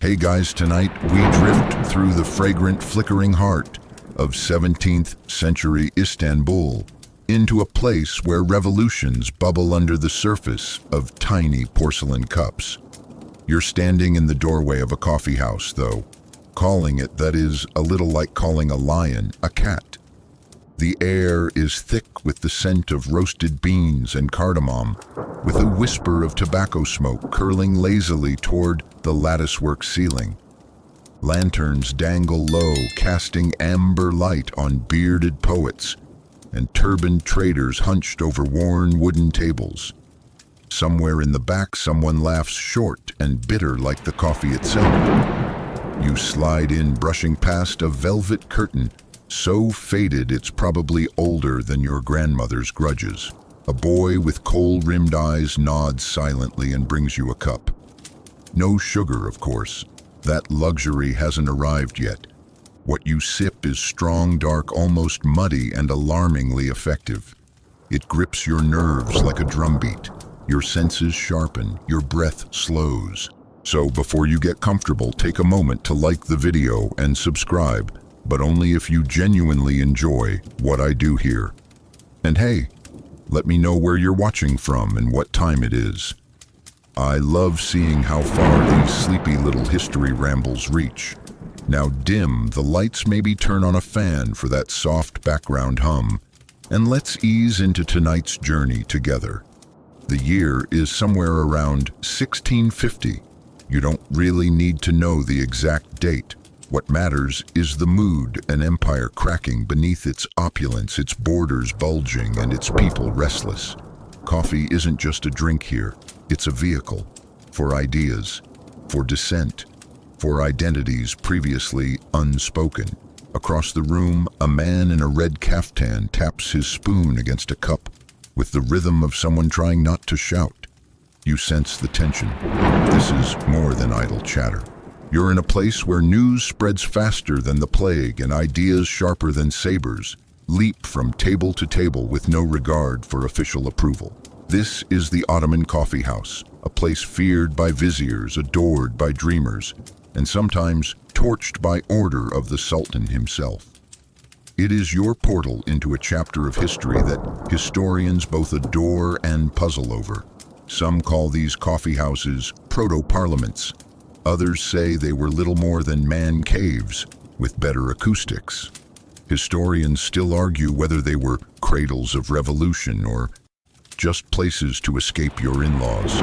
Hey guys, tonight we drift through the fragrant, flickering heart of 17th century Istanbul into a place where revolutions bubble under the surface of tiny porcelain cups. You're standing in the doorway of a coffee house, though. Calling it that is a little like calling a lion a cat. The air is thick with the scent of roasted beans and cardamom, with a whisper of tobacco smoke curling lazily toward the latticework ceiling. Lanterns dangle low, casting amber light on bearded poets and turbaned traders hunched over worn wooden tables. Somewhere in the back, someone laughs short and bitter like the coffee itself. You slide in, brushing past a velvet curtain so faded it's probably older than your grandmother's grudges. A boy with kohl-rimmed eyes nods silently and brings you a cup. No sugar, of course. That luxury hasn't arrived yet. What you sip is strong, dark, almost muddy, and alarmingly effective. It grips your nerves like a drumbeat. Your senses sharpen, your breath slows. So before you get comfortable, take a moment to like the video and subscribe, but only if you genuinely enjoy what I do here. And hey, let me know where you're watching from and what time it is. I love seeing how far these sleepy little history rambles reach. Now dim the lights, maybe turn on a fan for that soft background hum, and let's ease into tonight's journey together. The year is somewhere around 1650. You don't really need to know the exact date. What matters is the mood, an empire cracking beneath its opulence, its borders bulging, and its people restless. Coffee isn't just a drink here. It's a vehicle for ideas, for dissent, for identities previously unspoken. Across the room, a man in a red caftan taps his spoon against a cup with the rhythm of someone trying not to shout. You sense the tension. This is more than idle chatter. You're in a place where news spreads faster than the plague and ideas sharper than sabers leap from table to table with no regard for official approval. This is the Ottoman Coffee House, a place feared by viziers, adored by dreamers, and sometimes torched by order of the Sultan himself. It is your portal into a chapter of history that historians both adore and puzzle over. Some call these coffee houses proto-parliaments. Others say they were little more than man caves with better acoustics. Historians still argue whether they were cradles of revolution or just places to escape your in-laws.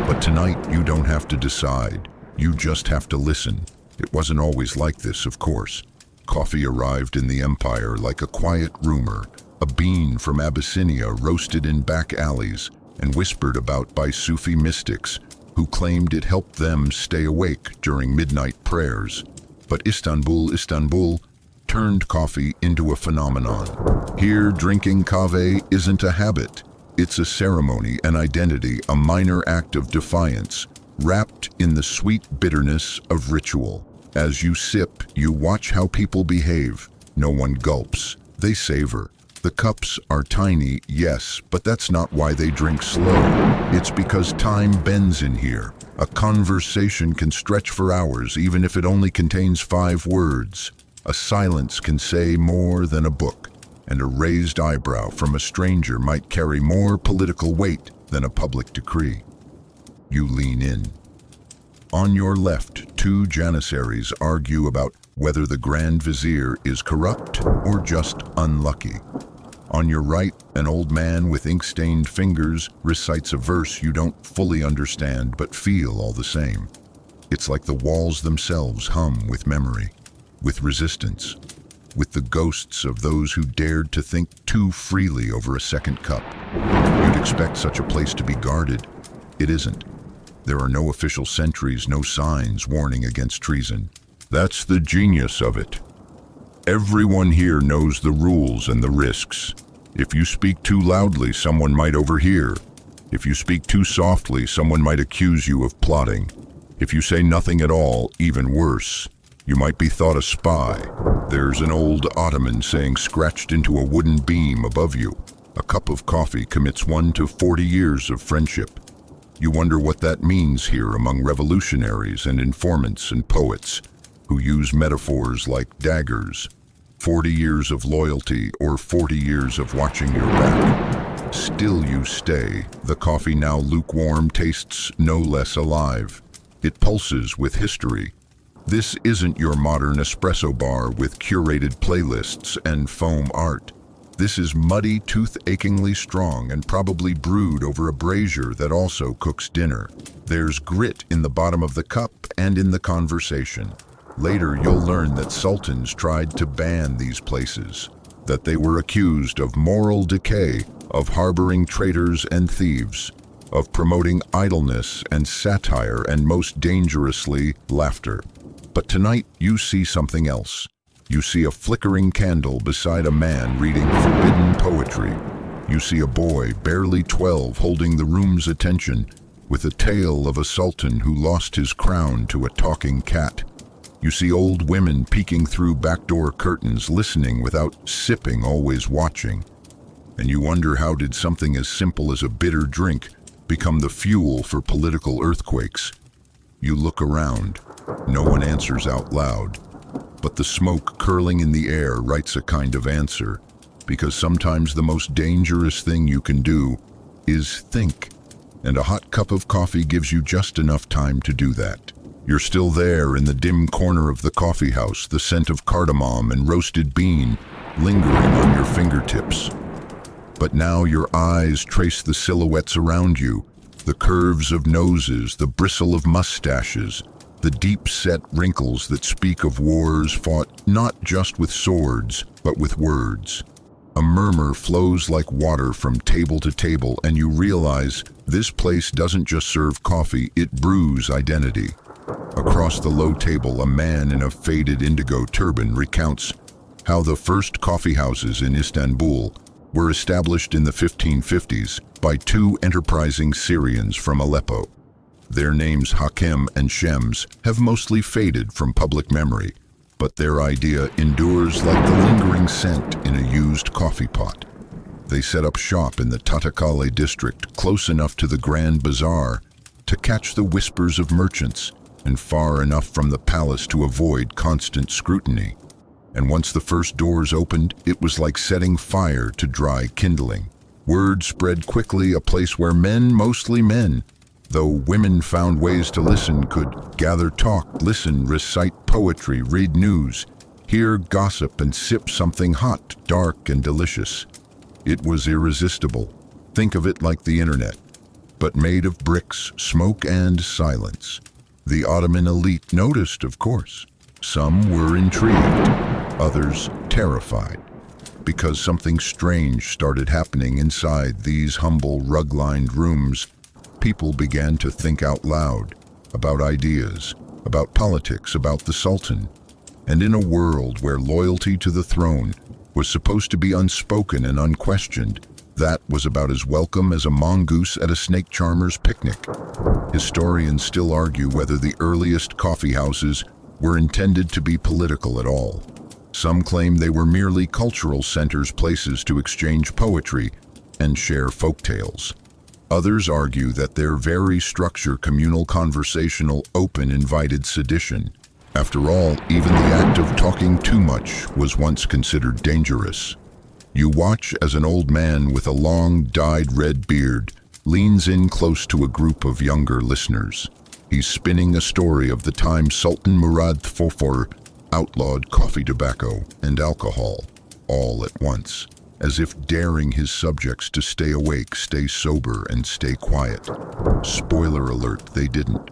But tonight you don't have to decide. You just have to listen. It wasn't always like this, of course. Coffee arrived in the empire like a quiet rumor, a bean from Abyssinia roasted in back alleys and whispered about by Sufi mystics who claimed it helped them stay awake during midnight prayers. But Istanbul turned coffee into a phenomenon. Here, drinking kahve isn't a habit. It's a ceremony, an identity, a minor act of defiance, wrapped in the sweet bitterness of ritual. As you sip, you watch how people behave. No one gulps. They savor. The cups are tiny, yes, but that's not why they drink slow. It's because time bends in here. A conversation can stretch for hours, even if it only contains 5 words. A silence can say more than a book, and a raised eyebrow from a stranger might carry more political weight than a public decree. You lean in. On your left, 2 janissaries argue about whether the Grand Vizier is corrupt or just unlucky. On your right, an old man with ink-stained fingers recites a verse you don't fully understand but feel all the same. It's like the walls themselves hum with memory, with resistance, with the ghosts of those who dared to think too freely over a second cup. You'd expect such a place to be guarded. It isn't. There are no official sentries, no signs warning against treason. That's the genius of it. Everyone here knows the rules and the risks. If you speak too loudly, someone might overhear. If you speak too softly, someone might accuse you of plotting. If you say nothing at all, even worse, you might be thought a spy. There's an old Ottoman saying scratched into a wooden beam above you. A cup of coffee commits 1 to 40 years of friendship. You wonder what that means here among revolutionaries and informants and poets who use metaphors like daggers, 40 years of loyalty or 40 years of watching your back. Still you stay. The coffee, now lukewarm, tastes no less alive. It pulses with history. This isn't your modern espresso bar with curated playlists and foam art. This is muddy, tooth-achingly strong, and probably brewed over a brazier that also cooks dinner. There's grit in the bottom of the cup and in the conversation. Later, you'll learn that sultans tried to ban these places, that they were accused of moral decay, of harboring traitors and thieves, of promoting idleness and satire, and most dangerously, laughter. But tonight, you see something else. You see a flickering candle beside a man reading forbidden poetry. You see a boy, barely 12, holding the room's attention, with a tale of a sultan who lost his crown to a talking cat. You see old women peeking through backdoor curtains, listening without sipping, always watching. And you wonder, how did something as simple as a bitter drink become the fuel for political earthquakes? You look around. No one answers out loud. But the smoke curling in the air writes a kind of answer, because sometimes the most dangerous thing you can do is think. And a hot cup of coffee gives you just enough time to do that. You're still there in the dim corner of the coffee house, the scent of cardamom and roasted bean lingering on your fingertips. But now your eyes trace the silhouettes around you, the curves of noses, the bristle of mustaches, the deep-set wrinkles that speak of wars fought not just with swords, but with words. A murmur flows like water from table to table, and you realize this place doesn't just serve coffee, it brews identity. Across the low table, a man in a faded indigo turban recounts how the first coffee houses in Istanbul were established in the 1550s by two enterprising Syrians from Aleppo. Their names, Hakem and Shems, have mostly faded from public memory, but their idea endures like the lingering scent in a used coffee pot. They set up shop in the Tatakale district, close enough to the Grand Bazaar to catch the whispers of merchants, and far enough from the palace to avoid constant scrutiny. And once the first doors opened, it was like setting fire to dry kindling. Word spread quickly, a place where men, mostly men, though women found ways to listen, could gather, talk, listen, recite poetry, read news, hear gossip, and sip something hot, dark, and delicious. It was irresistible. Think of it like the internet, but made of bricks, smoke, and silence. The Ottoman elite noticed, of course. Some were intrigued, others terrified, because something strange started happening inside these humble, rug-lined rooms. People began to think out loud about ideas, about politics, about the Sultan. And in a world where loyalty to the throne was supposed to be unspoken and unquestioned, that was about as welcome as a mongoose at a snake charmer's picnic. Historians still argue whether the earliest coffee houses were intended to be political at all. Some claim they were merely cultural centers, places to exchange poetry and share folktales. Others argue that their very structure, communal, conversational, open, invited sedition. After all, even the act of talking too much was once considered dangerous. You watch as an old man with a long, dyed red beard leans in close to a group of younger listeners. He's spinning a story of the time Sultan Murad IV outlawed coffee, tobacco, and alcohol, all at once, as if daring his subjects to stay awake, stay sober, and stay quiet. Spoiler alert, they didn't.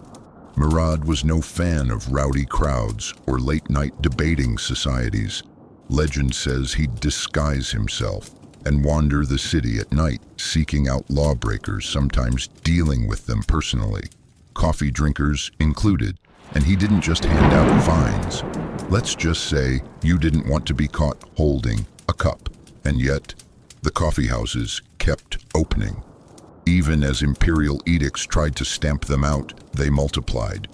Murad was no fan of rowdy crowds or late-night debating societies. Legend says he'd disguise himself and wander the city at night, seeking out lawbreakers, sometimes dealing with them personally, coffee drinkers included. And he didn't just hand out fines. Let's just say you didn't want to be caught holding a cup. And yet, the coffee houses kept opening. Even as imperial edicts tried to stamp them out, they multiplied.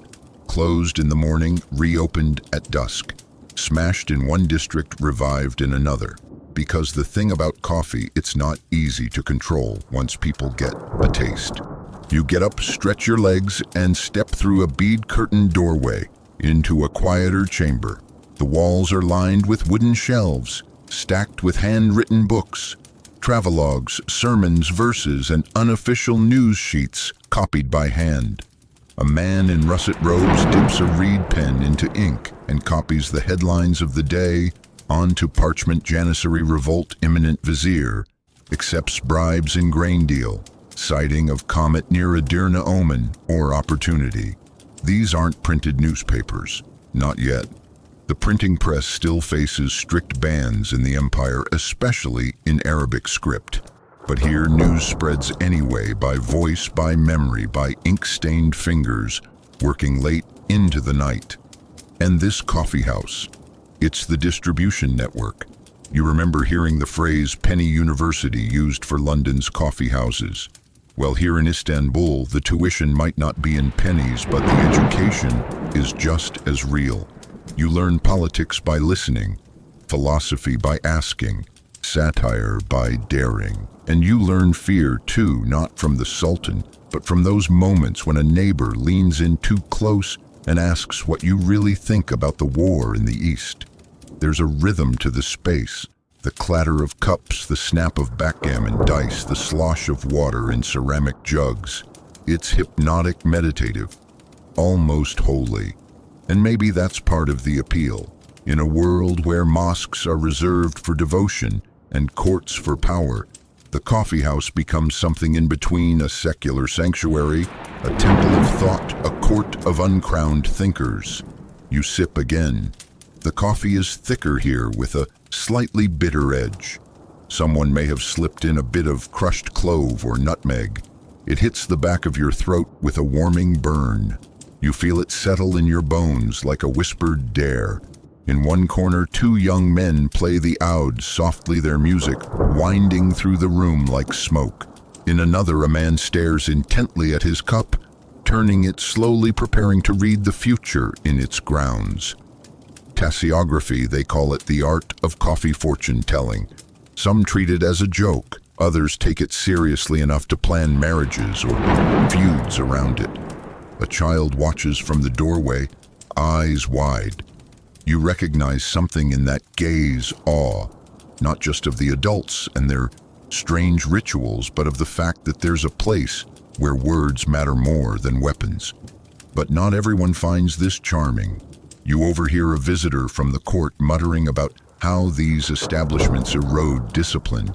Closed in the morning, reopened at dusk. Smashed in one district, revived in another. Because the thing about coffee, it's not easy to control once people get a taste. You get up, stretch your legs, and step through a bead-curtained doorway into a quieter chamber. The walls are lined with wooden shelves, stacked with handwritten books, travelogues, sermons, verses, and unofficial news sheets copied by hand. A man in russet robes dips a reed pen into ink and copies the headlines of the day onto parchment. Janissary revolt, imminent vizier accepts bribes in grain deal, sighting of comet near Edirne, omen or opportunity. These aren't printed newspapers, not yet. The printing press still faces strict bans in the empire, especially in Arabic script. But here news spreads anyway, by voice, by memory, by ink-stained fingers, working late into the night. And this coffee house, it's the distribution network. You remember hearing the phrase penny university used for London's coffee houses. Well, here in Istanbul, the tuition might not be in pennies, but the education is just as real. You learn politics by listening, philosophy by asking, satire by daring. And you learn fear too, not from the Sultan, but from those moments when a neighbor leans in too close and asks what you really think about the war in the East. There's a rhythm to the space, the clatter of cups, the snap of backgammon dice, the slosh of water in ceramic jugs. It's hypnotic, meditative, almost holy. And maybe that's part of the appeal. In a world where mosques are reserved for devotion and courts for power, the coffee house becomes something in between: a secular sanctuary, a temple of thought, a court of uncrowned thinkers. You sip again. The coffee is thicker here, with a slightly bitter edge. Someone may have slipped in a bit of crushed clove or nutmeg. It hits the back of your throat with a warming burn. You feel it settle in your bones like a whispered dare. In one corner, two young men play the oud softly, their music winding through the room like smoke. In another, a man stares intently at his cup, turning it slowly, preparing to read the future in its grounds. Tassiography, they call it, the art of coffee fortune-telling. Some treat it as a joke, others take it seriously enough to plan marriages or feuds around it. A child watches from the doorway, eyes wide. You recognize something in that gaze, awe, not just of the adults and their strange rituals, but of the fact that there's a place where words matter more than weapons. But not everyone finds this charming. You overhear a visitor from the court muttering about how these establishments erode discipline,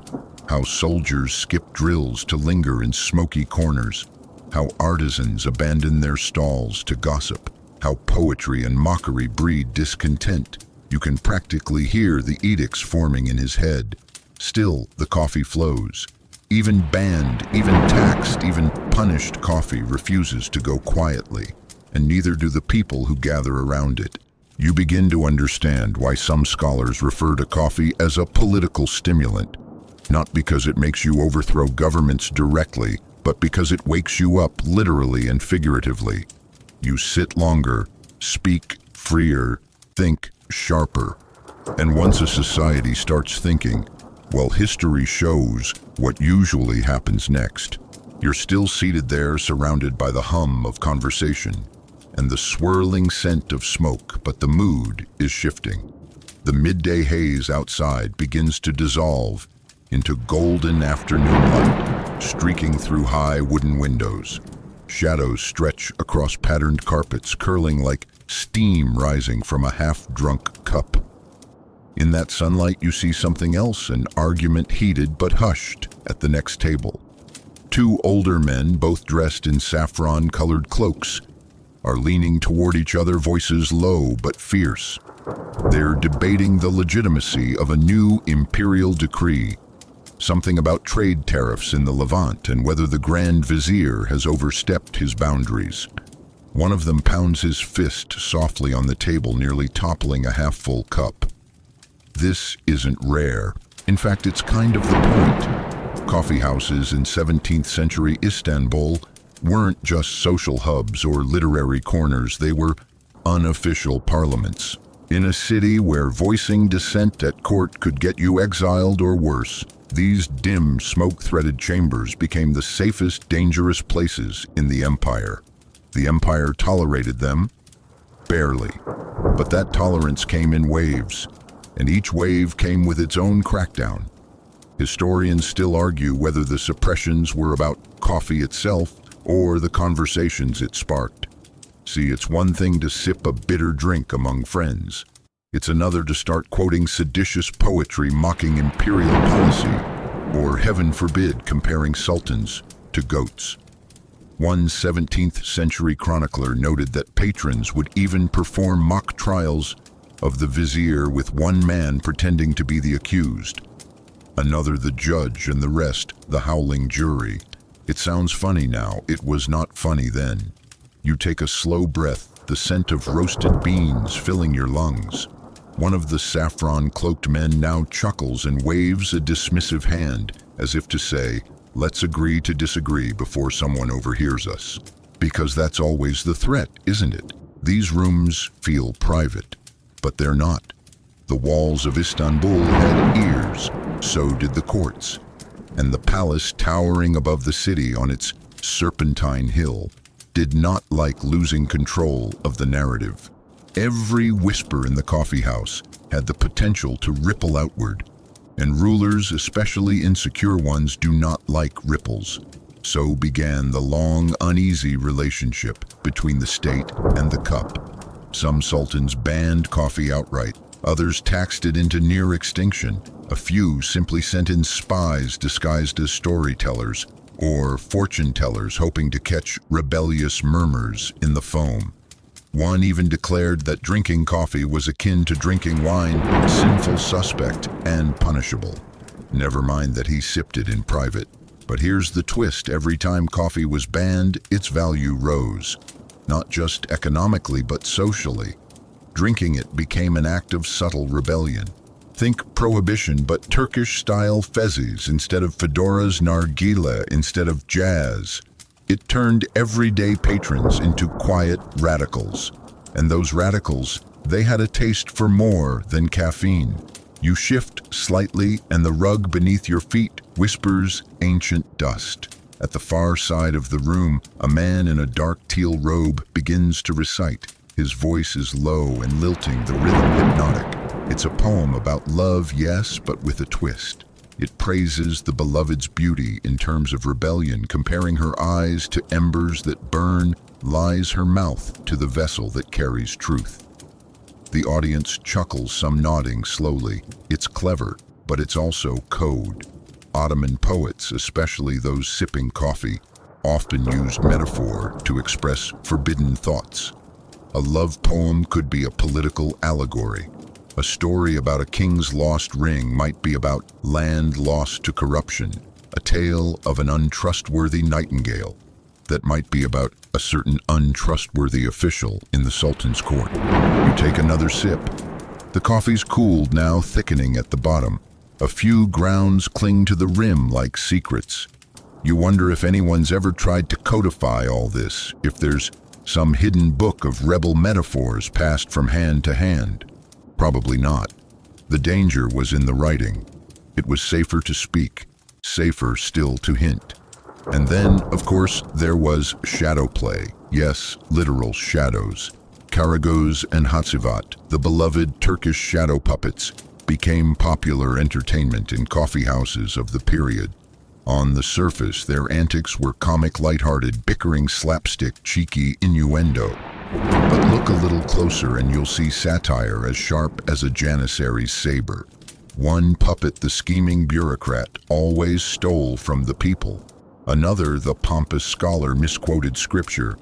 how soldiers skip drills to linger in smoky corners, how artisans abandon their stalls to gossip, how poetry and mockery breed discontent. You can practically hear the edicts forming in his head. Still, the coffee flows. Even banned, even taxed, even punished coffee refuses to go quietly, and neither do the people who gather around it. You begin to understand why some scholars refer to coffee as a political stimulant, not because it makes you overthrow governments directly, but because it wakes you up literally and figuratively. You sit longer, speak freer, think sharper. And once a society starts thinking, well, history shows what usually happens next. You're still seated there, surrounded by the hum of conversation and the swirling scent of smoke, but the mood is shifting. The midday haze outside begins to dissolve into golden afternoon light, streaking through high wooden windows. Shadows stretch across patterned carpets, curling like steam rising from a half-drunk cup. In that sunlight, you see something else, an argument heated but hushed at the next table. Two older men, both dressed in saffron-colored cloaks, are leaning toward each other, voices low but fierce. They're debating the legitimacy of a new imperial decree, something about trade tariffs in the Levant and whether the Grand Vizier has overstepped his boundaries. One of them pounds his fist softly on the table, nearly toppling a half-full cup. This isn't rare. In fact, it's kind of the point. Coffee houses in 17th century Istanbul weren't just social hubs or literary corners, they were unofficial parliaments. In a city where voicing dissent at court could get you exiled or worse, these dim, smoke-threaded chambers became the safest, dangerous places in the empire. The empire tolerated them, barely, but that tolerance came in waves, and each wave came with its own crackdown. Historians still argue whether the suppressions were about coffee itself or the conversations it sparked. See, it's one thing to sip a bitter drink among friends. It's another to start quoting seditious poetry mocking imperial policy, or heaven forbid, comparing sultans to goats. One 17th century chronicler noted that patrons would even perform mock trials of the vizier with one man pretending to be the accused, another the judge, and the rest the howling jury. It sounds funny now, it was not funny then. You take a slow breath, the scent of roasted beans filling your lungs. One of the saffron-cloaked men now chuckles and waves a dismissive hand, as if to say, let's agree to disagree before someone overhears us. Because that's always the threat, isn't it? These rooms feel private, but they're not. The walls of Istanbul had ears, so did the courts. And the palace towering above the city on its serpentine hill did not like losing control of the narrative. Every whisper in the coffee house had the potential to ripple outward, and rulers, especially insecure ones, do not like ripples. So began the long, uneasy relationship between the state and the cup. Some sultans banned coffee outright, others taxed it into near extinction. A few simply sent in spies disguised as storytellers or fortune tellers hoping to catch rebellious murmurs in the foam. One even declared that drinking coffee was akin to drinking wine, sinful, suspect, and punishable. Never mind that he sipped it in private. But here's the twist: every time coffee was banned, its value rose. Not just economically, but socially. Drinking it became an act of subtle rebellion. Think prohibition, but Turkish-style fezes instead of fedoras, nargile instead of jazz. It turned everyday patrons into quiet radicals. And those radicals, they had a taste for more than caffeine. You shift slightly and the rug beneath your feet whispers ancient dust. At the far side of the room, a man in a dark teal robe begins to recite. His voice is low and lilting, the rhythm hypnotic. It's a poem about love, yes, but with a twist. It praises the beloved's beauty in terms of rebellion, comparing her eyes to embers that burn, lies her mouth to the vessel that carries truth. The audience chuckles, some nodding slowly. It's clever, but it's also code. Ottoman poets, especially those sipping coffee, often used metaphor to express forbidden thoughts. A love poem could be a political allegory. A story about a king's lost ring might be about land lost to corruption. A tale of an untrustworthy nightingale that might be about a certain untrustworthy official in the Sultan's court. You take another sip. The coffee's cooled, now thickening at the bottom. A few grounds cling to the rim like secrets. You wonder if anyone's ever tried to codify all this, if there's some hidden book of rebel metaphors passed from hand to hand. Probably not. The danger was in the writing. It was safer to speak, safer still to hint. And then, of course, there was shadow play. Yes, literal shadows. Karagöz and Hacivat, the beloved Turkish shadow puppets, became popular entertainment in coffee houses of the period. On the surface, their antics were comic, lighthearted, bickering, slapstick, cheeky innuendo. But look a little closer and you'll see satire as sharp as a janissary's saber. One puppet, the scheming bureaucrat, always stole from the people. Another, the pompous scholar, misquoted scripture.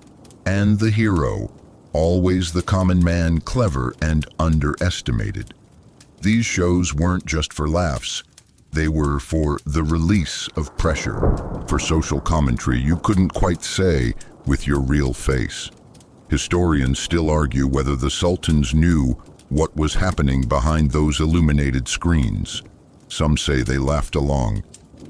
And the hero, always the common man, clever and underestimated. These shows weren't just for laughs. They were for the release of pressure, for social commentary you couldn't quite say with your real face. Historians still argue whether the sultans knew what was happening behind those illuminated screens. Some say they laughed along.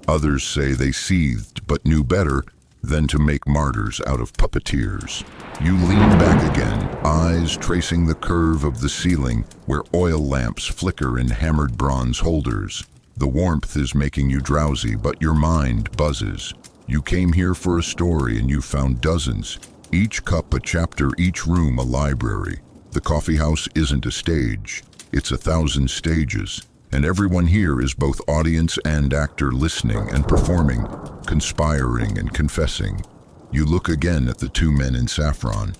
Others say they seethed but knew better than to make martyrs out of puppeteers. You lean back again, eyes tracing the curve of the ceiling where oil lamps flicker in hammered bronze holders. The warmth is making you drowsy, but your mind buzzes. You came here for a story and you found dozens. Each cup a chapter, each room a library. The coffee house isn't a stage, it's 1,000 stages. And everyone here is both audience and actor, listening and performing, conspiring and confessing. You look again at the two men in saffron.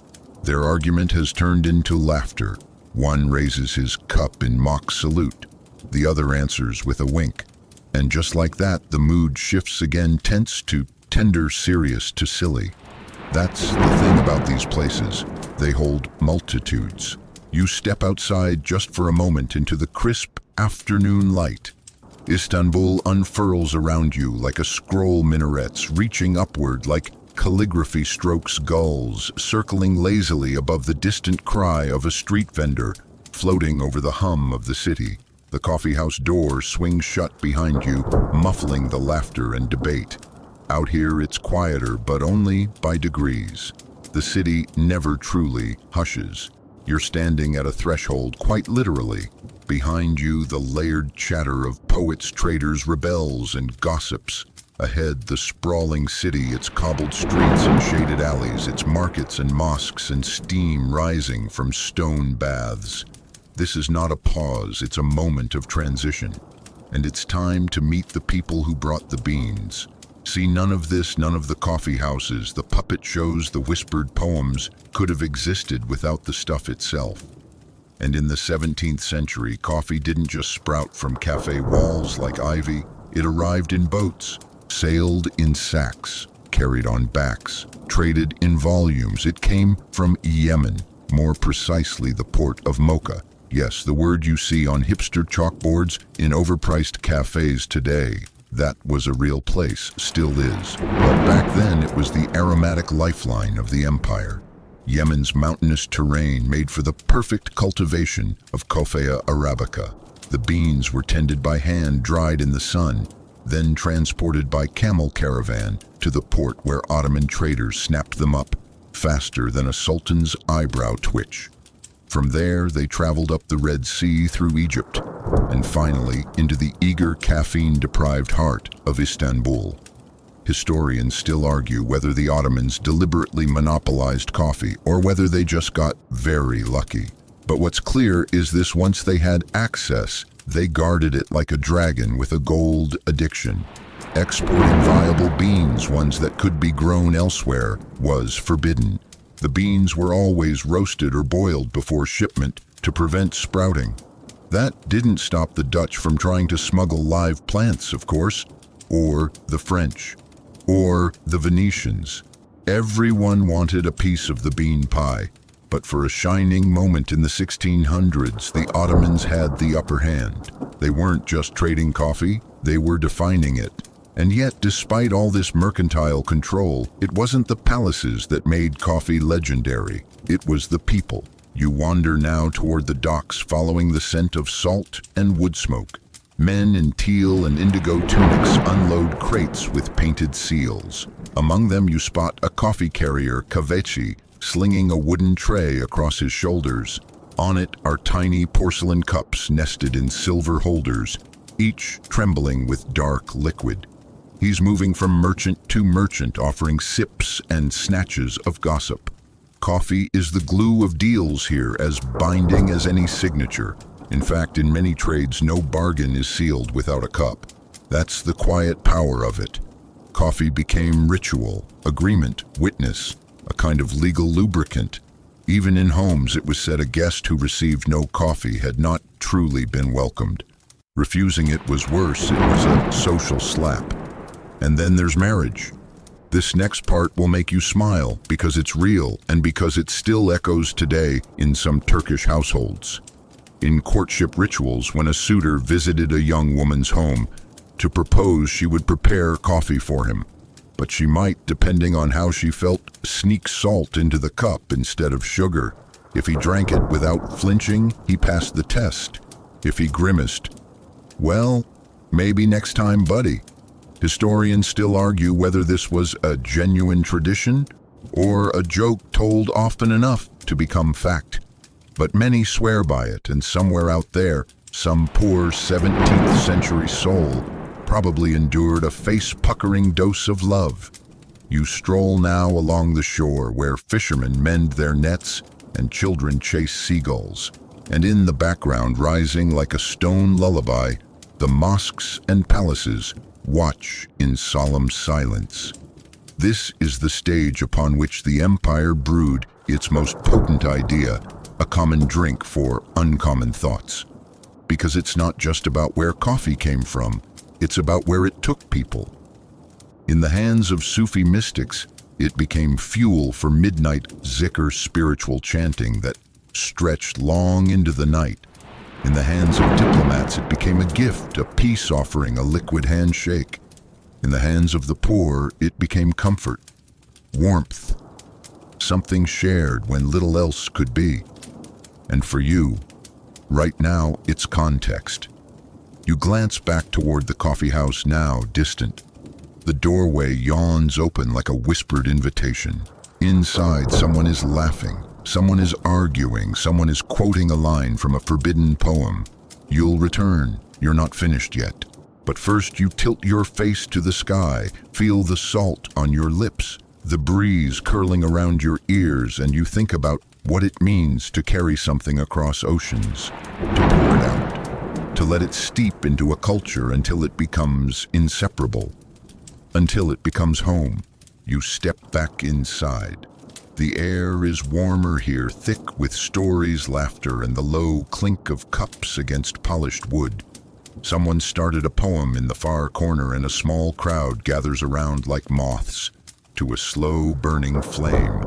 Their argument has turned into laughter. One raises his cup in mock salute. The other answers with a wink. And just like that, the mood shifts again, tense to tender, serious to silly. That's the thing about these places. They hold multitudes. You step outside just for a moment into the crisp afternoon light. Istanbul unfurls around you like a scroll, minarets reaching upward like calligraphy strokes, gulls circling lazily above the distant cry of a street vendor floating over the hum of the city. The coffee house door swings shut behind you, muffling the laughter and debate. Out here it's quieter, but only by degrees. The city never truly hushes. You're standing at a threshold, quite literally. Behind you, the layered chatter of poets, traders, rebels, and gossips. Ahead, the sprawling city, its cobbled streets and shaded alleys, its markets and mosques and steam rising from stone baths. This is not a pause, it's a moment of transition. And it's time to meet the people who brought the beans. See, none of this, none of the coffee houses, the puppet shows, the whispered poems could have existed without the stuff itself. And in the 17th century, coffee didn't just sprout from cafe walls like ivy. It arrived in boats, sailed in sacks, carried on backs, traded in volumes. It came from Yemen, more precisely the port of Mocha. Yes, the word you see on hipster chalkboards in overpriced cafes today. That was a real place, still is. But back then it was the aromatic lifeline of the empire. Yemen's mountainous terrain made for the perfect cultivation of Coffea arabica. The beans were tended by hand, dried in the sun, then transported by camel caravan to the port where Ottoman traders snapped them up faster than a sultan's eyebrow twitch. From there, they traveled up the Red Sea through Egypt, and finally into the eager, caffeine-deprived heart of Istanbul. Historians still argue whether the Ottomans deliberately monopolized coffee or whether they just got very lucky. But what's clear is this: once they had access, they guarded it like a dragon with a gold addiction. Exporting viable beans, ones that could be grown elsewhere, was forbidden. The beans were always roasted or boiled before shipment to prevent sprouting. That didn't stop the Dutch from trying to smuggle live plants, of course, or the French, or the Venetians. Everyone wanted a piece of the bean pie, but for a shining moment in the 1600s, the Ottomans had the upper hand. They weren't just trading coffee, they were defining it. And yet, despite all this mercantile control, it wasn't the palaces that made coffee legendary. It was the people. You wander now toward the docks, following the scent of salt and wood smoke. Men in teal and indigo tunics unload crates with painted seals. Among them you spot a coffee carrier, Kaveci, slinging a wooden tray across his shoulders. On it are tiny porcelain cups nested in silver holders, each trembling with dark liquid. He's moving from merchant to merchant, offering sips and snatches of gossip. Coffee is the glue of deals here, as binding as any signature. In fact, in many trades, no bargain is sealed without a cup. That's the quiet power of it. Coffee became ritual, agreement, witness, a kind of legal lubricant. Even in homes, it was said a guest who received no coffee had not truly been welcomed. Refusing it was worse. It was a social slap. And then there's marriage. This next part will make you smile because it's real and because it still echoes today in some Turkish households. In courtship rituals, when a suitor visited a young woman's home to propose, she would prepare coffee for him. But she might, depending on how she felt, sneak salt into the cup instead of sugar. If he drank it without flinching, he passed the test. If he grimaced, well, maybe next time, buddy. Historians still argue whether this was a genuine tradition or a joke told often enough to become fact. But many swear by it, and somewhere out there, some poor 17th century soul probably endured a face-puckering dose of love. You stroll now along the shore where fishermen mend their nets and children chase seagulls, and in the background, rising like a stone lullaby, the mosques and palaces watch in solemn silence. This is the stage upon which the empire brewed its most potent idea, a common drink for uncommon thoughts. Because it's not just about where coffee came from, it's about where it took people. In the hands of Sufi mystics, it became fuel for midnight zikr spiritual chanting that stretched long into the night. In the hands of diplomats, it became a gift, a peace offering, a liquid handshake. In the hands of the poor, it became comfort, warmth, something shared when little else could be. And for you, right now, it's context. You glance back toward the coffee house now, distant. The doorway yawns open like a whispered invitation. Inside, someone is laughing, someone is arguing, someone is quoting a line from a forbidden poem. You'll return, you're not finished yet. But first you tilt your face to the sky, feel the salt on your lips, the breeze curling around your ears, and you think about what it means to carry something across oceans, to pour it out, to let it steep into a culture until it becomes inseparable, until it becomes home. You step back inside. The air is warmer here, thick with stories, laughter, and the low clink of cups against polished wood. Someone started a poem in the far corner, and a small crowd gathers around like moths to a slow burning flame.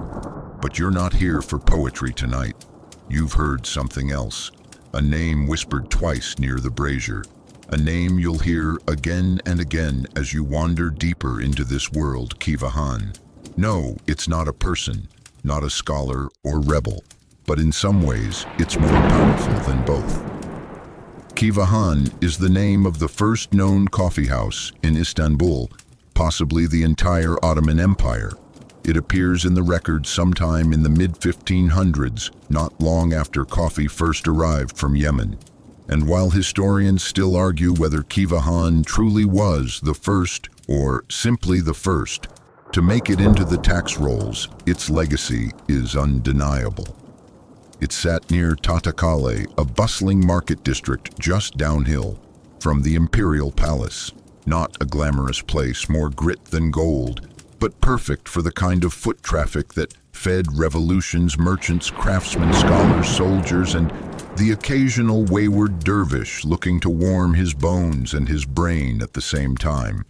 But you're not here for poetry tonight. You've heard something else. A name whispered twice near the brazier. A name you'll hear again and again as you wander deeper into this world, Kivahan. No, it's not a person, not a scholar or rebel, but in some ways, it's more powerful than both. Kivahan is the name of the first known coffee house in Istanbul, possibly the entire Ottoman Empire. It appears in the records sometime in the mid-1500s, not long after coffee first arrived from Yemen. And while historians still argue whether Kivahan truly was the first, or simply the first, to make it into the tax rolls, its legacy is undeniable. It sat near Tahtakale, a bustling market district just downhill from the imperial palace. Not a glamorous place, more grit than gold, but perfect for the kind of foot traffic that fed revolutions, merchants, craftsmen, scholars, soldiers, and the occasional wayward dervish looking to warm his bones and his brain at the same time.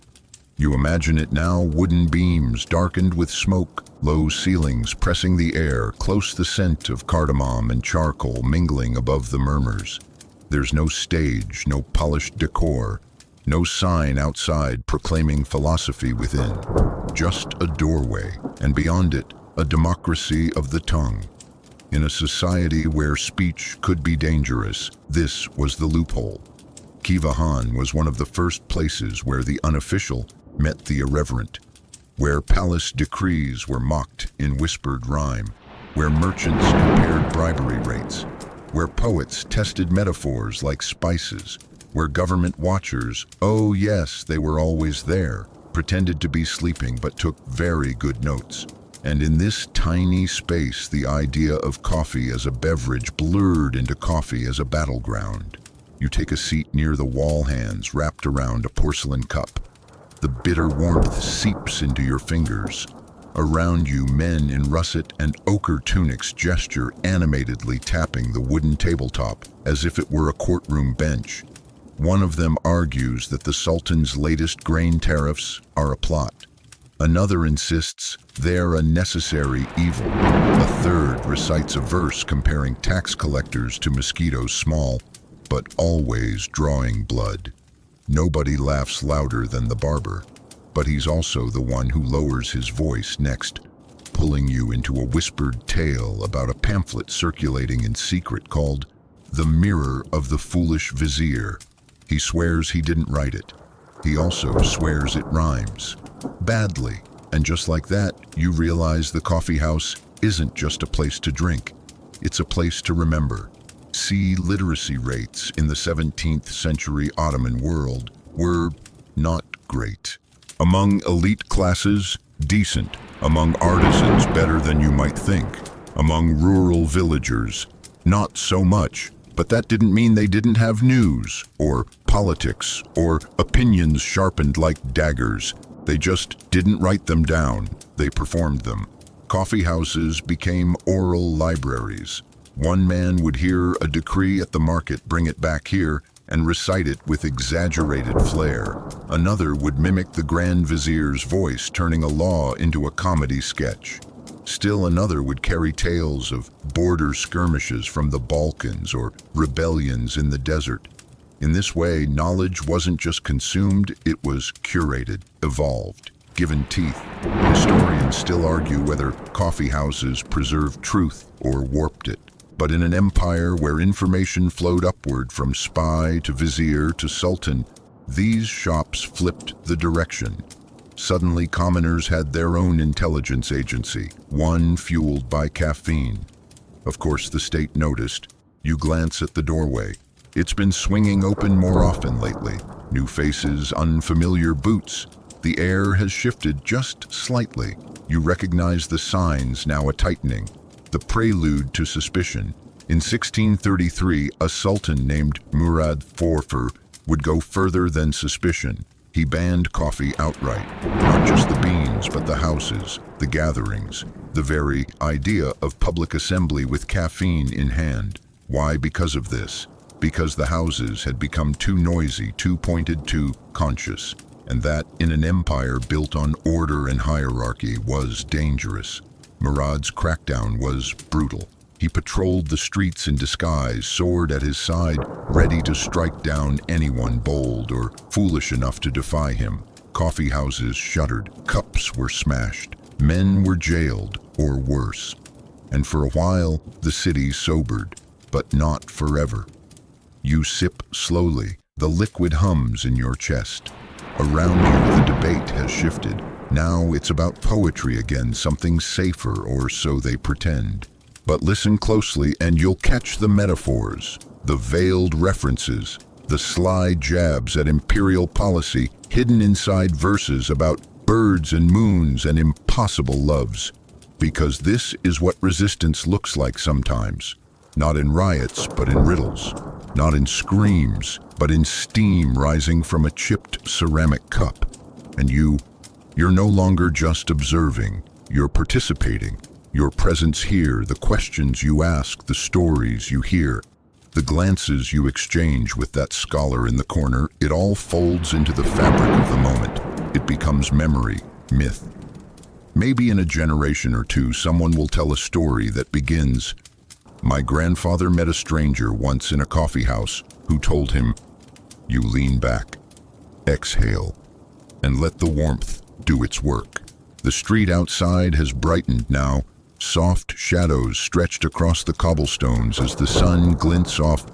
You imagine it now, wooden beams darkened with smoke, low ceilings pressing the air, close the scent of cardamom and charcoal mingling above the murmurs. There's no stage, no polished decor, no sign outside proclaiming philosophy within. Just a doorway, and beyond it, a democracy of the tongue. In a society where speech could be dangerous, this was the loophole. Kivahan was one of the first places where the unofficial met the irreverent, where palace decrees were mocked in whispered rhyme, where merchants compared bribery rates, where poets tested metaphors like spices, where government watchers, oh yes, they were always there, pretended to be sleeping but took very good notes. And in this tiny space, the idea of coffee as a beverage blurred into coffee as a battleground. You take a seat near the wall, hands wrapped around a porcelain cup. The bitter warmth seeps into your fingers. Around you, men in russet and ochre tunics gesture animatedly, tapping the wooden tabletop as if it were a courtroom bench. One of them argues that the Sultan's latest grain tariffs are a plot. Another insists they're a necessary evil. A third recites a verse comparing tax collectors to mosquitoes small, but always drawing blood. Nobody laughs louder than the barber, but he's also the one who lowers his voice next, pulling you into a whispered tale about a pamphlet circulating in secret called The Mirror of the Foolish Vizier. He swears he didn't write it, He also swears it rhymes. Badly. And just like that, you realize the coffee house isn't just a place to drink. It's a place to remember. See, literacy rates in the 17th century Ottoman world were not great. Among elite classes, decent. Among artisans, better than you might think. Among rural villagers, not so much. But that didn't mean they didn't have news, or politics, or opinions sharpened like daggers. They just didn't write them down. They performed them. Coffee houses became oral libraries. One man would hear a decree at the market, bring it back here, and recite it with exaggerated flair. Another would mimic the Grand Vizier's voice, turning a law into a comedy sketch. Still another would carry tales of border skirmishes from the Balkans or rebellions in the desert. In this way, knowledge wasn't just consumed, it was curated, evolved, given teeth. Historians still argue whether coffee houses preserved truth or warped it. But in an empire where information flowed upward from spy to vizier to sultan, these shops flipped the direction. Suddenly, commoners had their own intelligence agency, one fueled by caffeine. Of course, the state noticed. You glance at the doorway. It's been swinging open more often lately. New faces, unfamiliar boots. The air has shifted just slightly. You recognize the signs, now a tightening. The prelude to suspicion. In 1633, a sultan named Murad IV would go further than suspicion. He banned coffee outright, not just the beans, but the houses, the gatherings, the very idea of public assembly with caffeine in hand. Why? Because of this. Because the houses had become too noisy, too pointed, too conscious. And that, in an empire built on order and hierarchy, was dangerous. Murad's crackdown was brutal. He patrolled the streets in disguise, sword at his side, ready to strike down anyone bold or foolish enough to defy him. Coffee houses shuttered, cups were smashed, men were jailed, or worse. And for a while, the city sobered, but not forever. You sip slowly, the liquid hums in your chest. Around you, the debate has shifted. Now it's about poetry again, something safer, or so they pretend. But listen closely and you'll catch the metaphors, the veiled references, the sly jabs at imperial policy hidden inside verses about birds and moons and impossible loves. Because this is what resistance looks like sometimes. Not in riots, but in riddles. Not in screams, but in steam rising from a chipped ceramic cup. And you're no longer just observing, you're participating. Your presence here, the questions you ask, the stories you hear, the glances you exchange with that scholar in the corner, it all folds into the fabric of the moment. It becomes memory, myth. Maybe in a generation or two, someone will tell a story that begins, "My grandfather met a stranger once in a coffee house who told him, 'You lean back, exhale, and let the warmth do its work.' The street outside has brightened now. Soft shadows stretched across the cobblestones as the sun glints off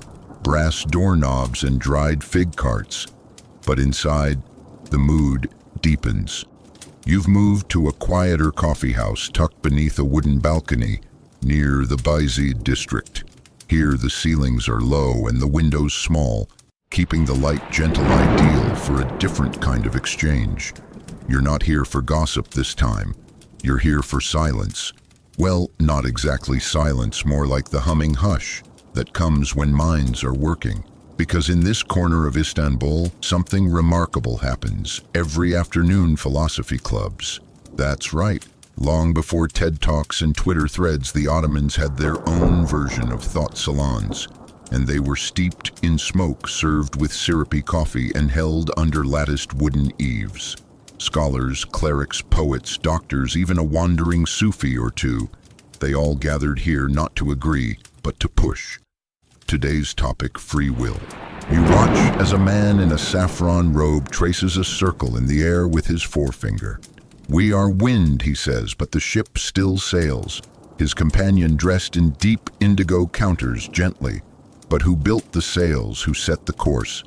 brass doorknobs and dried fig carts. But inside, the mood deepens. You've moved to a quieter coffee house tucked beneath a wooden balcony near the Bayezid district. Here the ceilings are low and the windows small, keeping the light gentle, ideal for a different kind of exchange. You're not here for gossip this time. You're here for silence. Well, not exactly silence, more like the humming hush that comes when minds are working. Because in this corner of Istanbul, something remarkable happens. Every afternoon, philosophy clubs. That's right. Long before TED Talks and Twitter threads, the Ottomans had their own version of thought salons. And they were steeped in smoke, served with syrupy coffee, and held under latticed wooden eaves. Scholars, clerics, poets, doctors, even a wandering Sufi or two, they all gathered here not to agree, but to push. Today's topic, free will. You watch as a man in a saffron robe traces a circle in the air with his forefinger. "We are wind," he says, but the ship still sails. His companion, dressed in deep indigo, counters gently. But who built the sails, who set the course?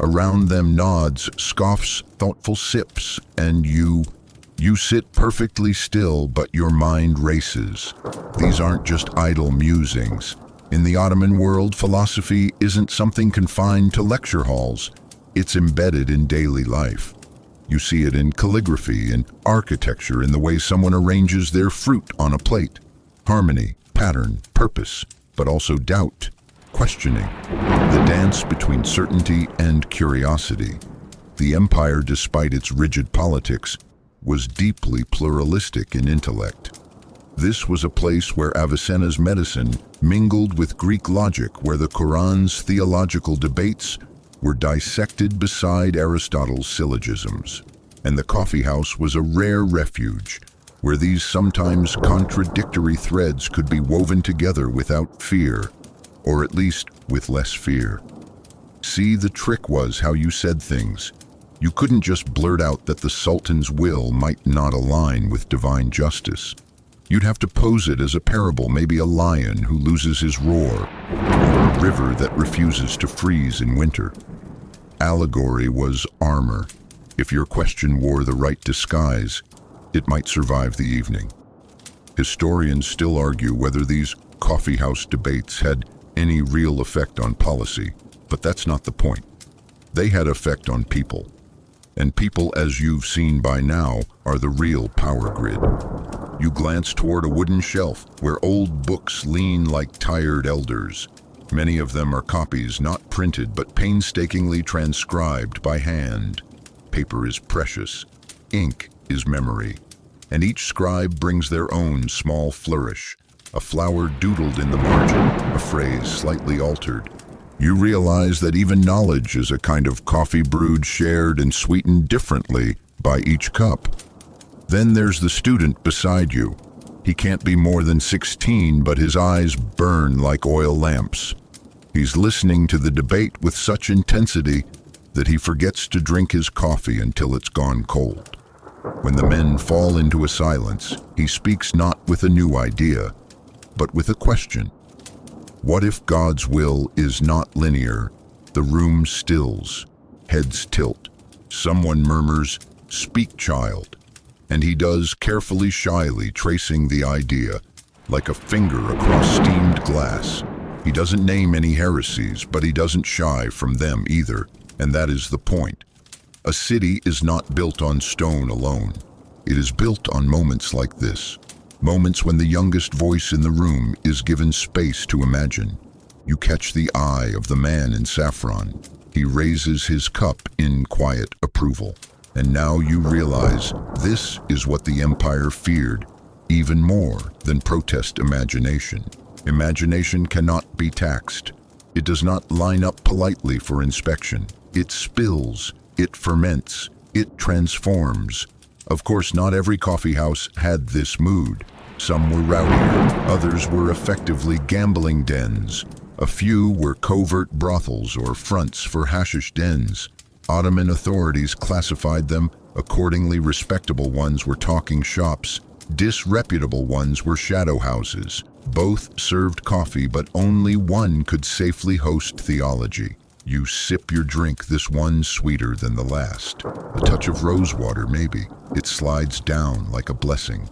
Around them nods, scoffs, thoughtful sips, and you sit perfectly still, but your mind races. These aren't just idle musings. In the Ottoman world, philosophy isn't something confined to lecture halls. It's embedded in daily life. You see it in calligraphy, in architecture, in the way someone arranges their fruit on a plate. Harmony, pattern, purpose, but also doubt, questioning. The dance between certainty and curiosity. The empire, despite its rigid politics, was deeply pluralistic in intellect. This was a place where Avicenna's medicine mingled with Greek logic, where the Quran's theological debates were dissected beside Aristotle's syllogisms. And the coffee house was a rare refuge, where these sometimes contradictory threads could be woven together without fear, or at least with less fear. See, the trick was how you said things. You couldn't just blurt out that the Sultan's will might not align with divine justice. You'd have to pose it as a parable, maybe a lion who loses his roar, or a river that refuses to freeze in winter. Allegory was armor. If your question wore the right disguise, it might survive the evening. Historians still argue whether these coffeehouse debates had any real effect on policy, but that's not the point. They had effect on people. And people, as you've seen by now, are the real power grid. You glance toward a wooden shelf where old books lean like tired elders. Many of them are copies not printed but painstakingly transcribed by hand. Paper is precious. Ink is memory. And each scribe brings their own small flourish. A flower doodled in the margin, a phrase slightly altered. You realize that even knowledge is a kind of coffee brewed, shared, and sweetened differently by each cup. Then there's the student beside you. He can't be more than 16, but his eyes burn like oil lamps. He's listening to the debate with such intensity that he forgets to drink his coffee until it's gone cold. When the men fall into a silence, he speaks not with a new idea, but with a question. What if God's will is not linear? The room stills, heads tilt. Someone murmurs, "Speak, child." And he does, carefully, shyly, tracing the idea, like a finger across steamed glass. He doesn't name any heresies, but he doesn't shy from them either, and that is the point. A city is not built on stone alone. It is built on moments like this. Moments when the youngest voice in the room is given space to imagine. You catch the eye of the man in saffron. He raises his cup in quiet approval. And now you realize this is what the empire feared, even more than protest imagination. Imagination cannot be taxed. It does not line up politely for inspection. It spills, it ferments, it transforms. Of course, not every coffeehouse had this mood. Some were rowdier, others were effectively gambling dens. A few were covert brothels or fronts for hashish dens. Ottoman authorities classified them accordingly. Respectable ones were talking shops. Disreputable ones were shadow houses. Both served coffee, but only one could safely host theology. You sip your drink, this one sweeter than the last. A touch of rosewater, maybe. It slides down like a blessing.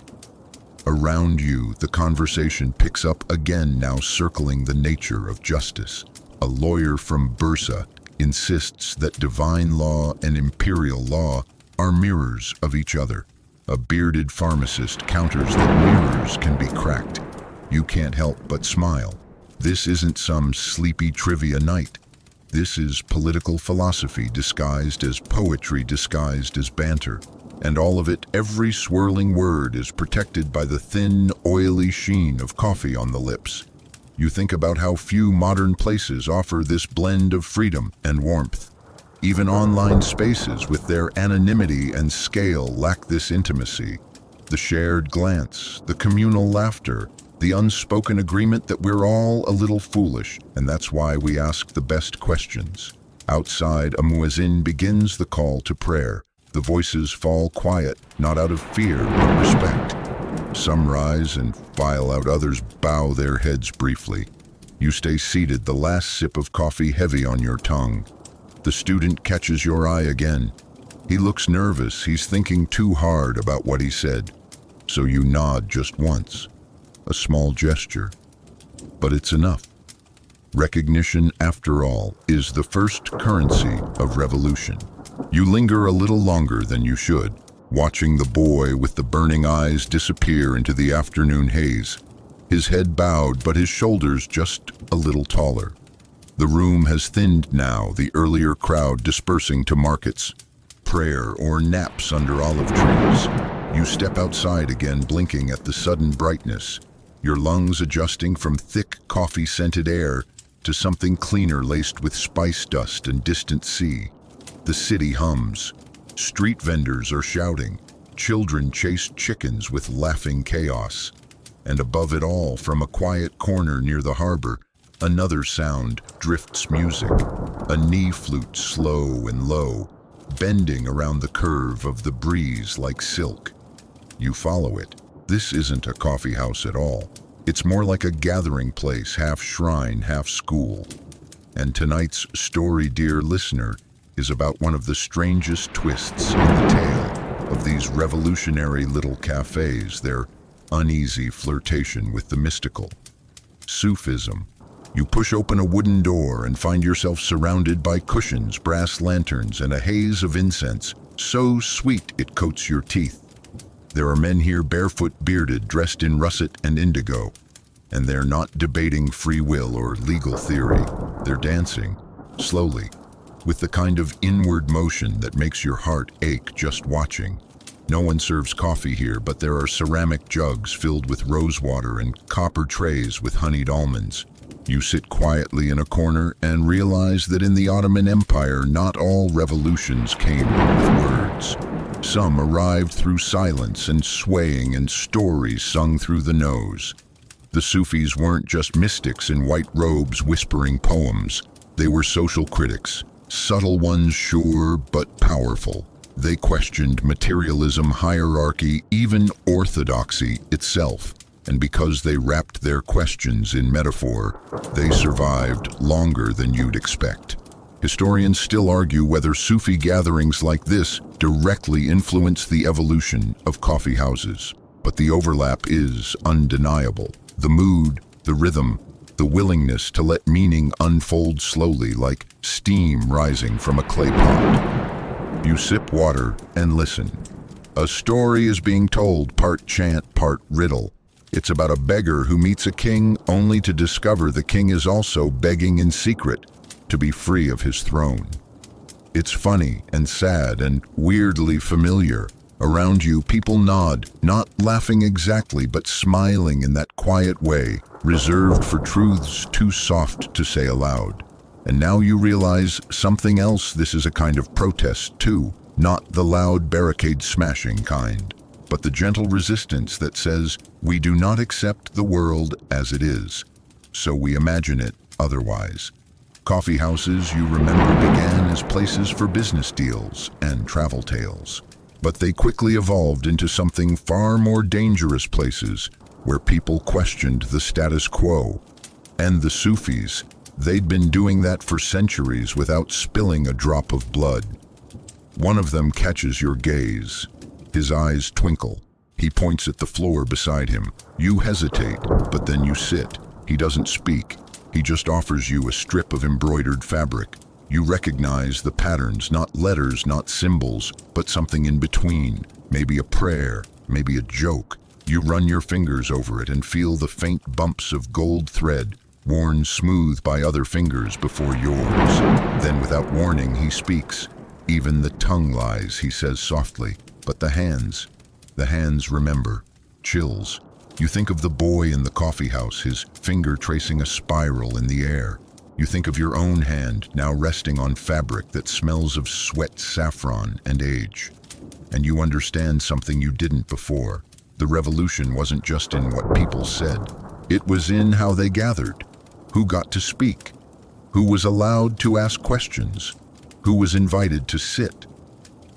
Around you, the conversation picks up again, now circling the nature of justice. A lawyer from Bursa insists that divine law and imperial law are mirrors of each other. A bearded pharmacist counters that mirrors can be cracked. You can't help but smile. This isn't some sleepy trivia night. This is political philosophy disguised as poetry, disguised as banter. And all of it, every swirling word, is protected by the thin, oily sheen of coffee on the lips. You think about how few modern places offer this blend of freedom and warmth. Even online spaces with their anonymity and scale lack this intimacy. The shared glance, the communal laughter, the unspoken agreement that we're all a little foolish, and that's why we ask the best questions. Outside, a muezzin begins the call to prayer. The voices fall quiet, not out of fear, but respect. Some rise and file out, others bow their heads briefly. You stay seated, the last sip of coffee heavy on your tongue. The student catches your eye again. He looks nervous. He's thinking too hard about what he said. So you nod just once. A small gesture. But it's enough. Recognition, after all, is the first currency of revolution. You linger a little longer than you should, watching the boy with the burning eyes disappear into the afternoon haze. His head bowed, but his shoulders just a little taller. The room has thinned now, the earlier crowd dispersing to markets, prayer, or naps under olive trees. You step outside again, blinking at the sudden brightness, your lungs adjusting from thick, coffee-scented air to something cleaner laced with spice dust and distant sea. The city hums. Street vendors are shouting. Children chase chickens with laughing chaos. And above it all, from a quiet corner near the harbor, another sound drifts music, a knee flute slow and low, bending around the curve of the breeze like silk. You follow it. This isn't a coffee house at all. It's more like a gathering place, half shrine, half school. And tonight's story, dear listener, is about one of the strangest twists in the tale of these revolutionary little cafes, their uneasy flirtation with the mystical. Sufism. You push open a wooden door and find yourself surrounded by cushions, brass lanterns, and a haze of incense, so sweet it coats your teeth. There are men here barefoot, bearded, dressed in russet and indigo, and they're not debating free will or legal theory. They're dancing, slowly, with the kind of inward motion that makes your heart ache just watching. No one serves coffee here, but there are ceramic jugs filled with rose water and copper trays with honeyed almonds. You sit quietly in a corner and realize that in the Ottoman Empire, not all revolutions came with words. Some arrived through silence and swaying and stories sung through the nose. The Sufis weren't just mystics in white robes whispering poems. They were social critics, subtle ones, sure, but powerful. They questioned materialism, hierarchy, even orthodoxy itself. And because they wrapped their questions in metaphor, they survived longer than you'd expect. Historians still argue whether Sufi gatherings like this directly influence the evolution of coffee houses. But the overlap is undeniable. The mood, the rhythm, the willingness to let meaning unfold slowly like steam rising from a clay pot. You sip water and listen. A story is being told, part chant, part riddle. It's about a beggar who meets a king only to discover the king is also begging in secret to be free of his throne. It's funny and sad and weirdly familiar. Around you, people nod, not laughing exactly, but smiling in that quiet way, reserved for truths too soft to say aloud. And now you realize something else. This is a kind of protest too, not the loud barricade smashing kind, but the gentle resistance that says, we do not accept the world as it is, so we imagine it otherwise. Coffee houses, you remember, began as places for business deals and travel tales. But they quickly evolved into something far more dangerous, places where people questioned the status quo. And the Sufis, they'd been doing that for centuries without spilling a drop of blood. One of them catches your gaze. His eyes twinkle. He points at the floor beside him. You hesitate, but then you sit. He doesn't speak. He just offers you a strip of embroidered fabric. You recognize the patterns, not letters, not symbols, but something in between. Maybe a prayer, maybe a joke. You run your fingers over it and feel the faint bumps of gold thread, worn smooth by other fingers before yours. Then without warning, he speaks. Even the tongue lies, he says softly. But the hands remember. Chills. You think of the boy in the coffee house, his finger tracing a spiral in the air. You think of your own hand, now resting on fabric that smells of sweat, saffron, and age. And you understand something you didn't before. The revolution wasn't just in what people said. It was in how they gathered. Who got to speak? Who was allowed to ask questions? Who was invited to sit?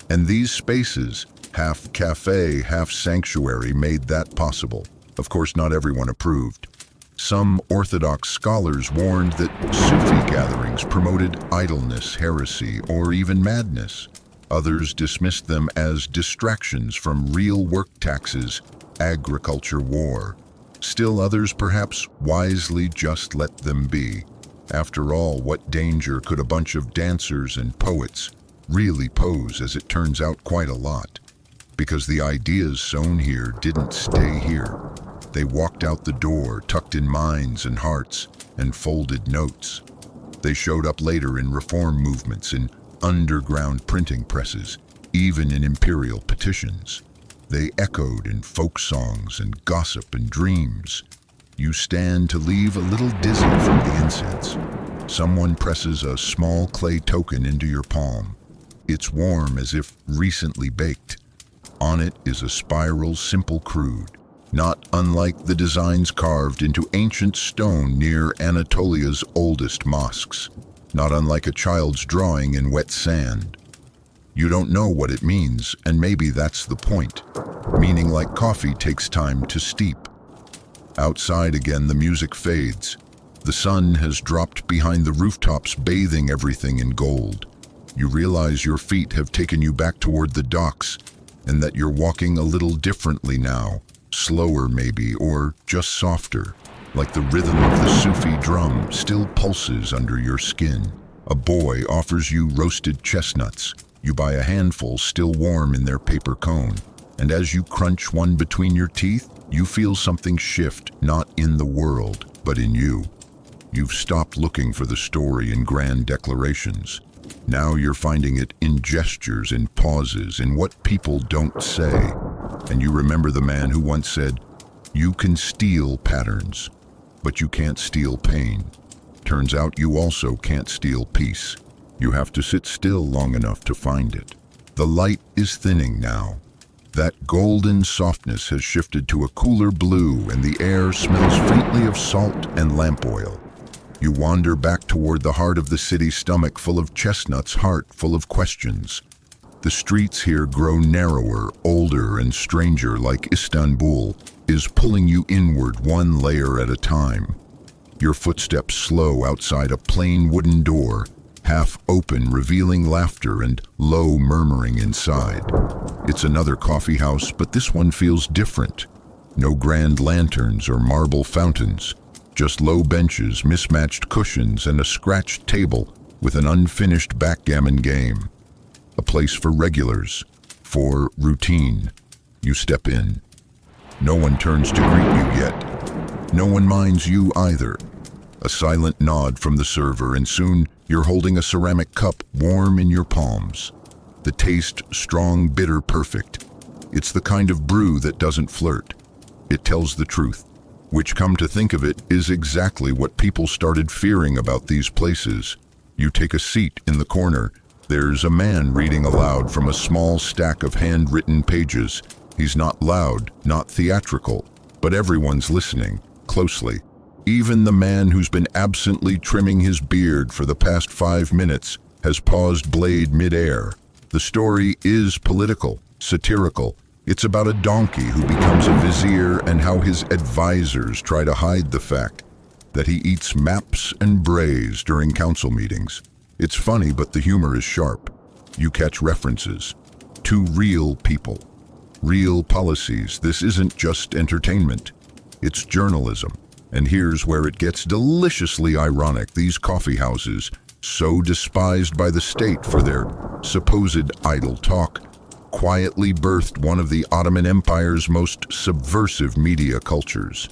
And these spaces, half cafe, half sanctuary, made that possible. Of course, not everyone approved. Some Orthodox scholars warned that Sufi gatherings writings promoted idleness, heresy, or even madness. Others dismissed them as distractions from real work taxes, agriculture, war. Still others perhaps wisely just let them be. After all, what danger could a bunch of dancers and poets really pose? As it turns out, quite a lot. Because the ideas sown here didn't stay here. They walked out the door, tucked in minds and hearts, and folded notes. They showed up later in reform movements, in underground printing presses, even in imperial petitions. They echoed in folk songs and gossip and dreams. You stand to leave a little dizzy from the incense. Someone presses a small clay token into your palm. It's warm as if recently baked. On it is a spiral, simple, crude, not unlike the designs carved into ancient stone near Anatolia's oldest mosques, not unlike a child's drawing in wet sand. You don't know what it means, and maybe that's the point. Meaning, like coffee, takes time to steep. Outside again, the music fades. The sun has dropped behind the rooftops, bathing everything in gold. You realize your feet have taken you back toward the docks, and that you're walking a little differently now, slower maybe, or just softer, like the rhythm of the Sufi drum still pulses under your skin. A boy offers you roasted chestnuts. You buy a handful, still warm in their paper cone, and as you crunch one between your teeth, you feel something shift, not in the world, but in you. You've stopped looking for the story in grand declarations. Now you're finding it in gestures, in pauses, in what people don't say. And you remember the man who once said, "You can steal patterns, but you can't steal pain." Turns out you also can't steal peace. You have to sit still long enough to find it. The light is thinning now. That golden softness has shifted to a cooler blue, and the air smells faintly of salt and lamp oil. You wander back toward the heart of the city, stomach full of chestnuts, heart full of questions. The streets here grow narrower, older, and stranger, like Istanbul is pulling you inward one layer at a time. Your footsteps slow outside a plain wooden door, half open, revealing laughter and low murmuring inside. It's another coffee house, but this one feels different. No grand lanterns or marble fountains, just low benches, mismatched cushions, and a scratched table with an unfinished backgammon game. A place for regulars, for routine. You step in. No one turns to greet you yet. No one minds you either. A silent nod from the server, and soon you're holding a ceramic cup warm in your palms. The taste, strong, bitter, perfect. It's the kind of brew that doesn't flirt. It tells the truth, which, come to think of it, is exactly what people started fearing about these places. You take a seat in the corner. There's a man reading aloud from a small stack of handwritten pages. He's not loud, not theatrical, but everyone's listening, closely. Even the man who's been absently trimming his beard for the past 5 minutes has paused blade mid-air. The story is political, satirical. It's about a donkey who becomes a vizier and how his advisors try to hide the fact that he eats maps and brays during council meetings. It's funny, but the humor is sharp. You catch references to real people, real policies. This isn't just entertainment, it's journalism. And here's where it gets deliciously ironic. These coffee houses, so despised by the state for their supposed idle talk, quietly birthed one of the Ottoman Empire's most subversive media cultures.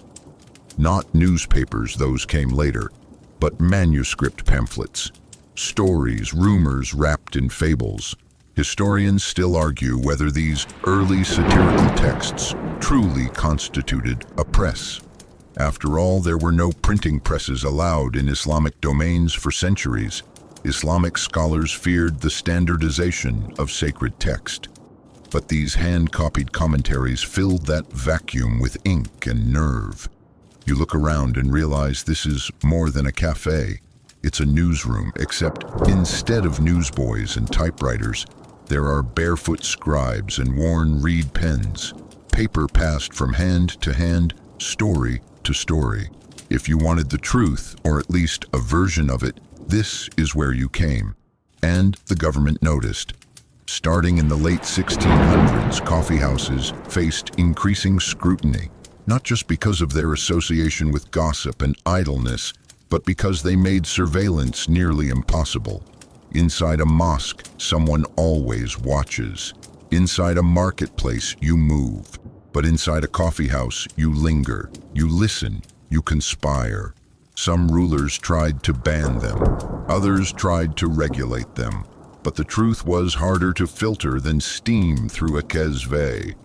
Not newspapers, those came later, but manuscript pamphlets, stories, rumors wrapped in fables. Historians still argue whether these early satirical texts truly constituted a press. After all, there were no printing presses allowed in Islamic domains for centuries. Islamic scholars feared the standardization of sacred text. But these hand-copied commentaries filled that vacuum with ink and nerve. You look around and realize this is more than a cafe. It's a newsroom, except instead of newsboys and typewriters, there are barefoot scribes and worn reed pens, paper passed from hand to hand, story to story. If you wanted the truth, or at least a version of it, This is where you came. And the government noticed. Starting in the late 1600s, coffee houses faced increasing scrutiny, not just because of their association with gossip and idleness, but because they made surveillance nearly impossible. Inside a mosque, someone always watches. Inside a marketplace, you move. But inside a coffee house, you linger, you listen, you conspire. Some rulers tried to ban them. Others tried to regulate them. But the truth was harder to filter than steam through a kesve.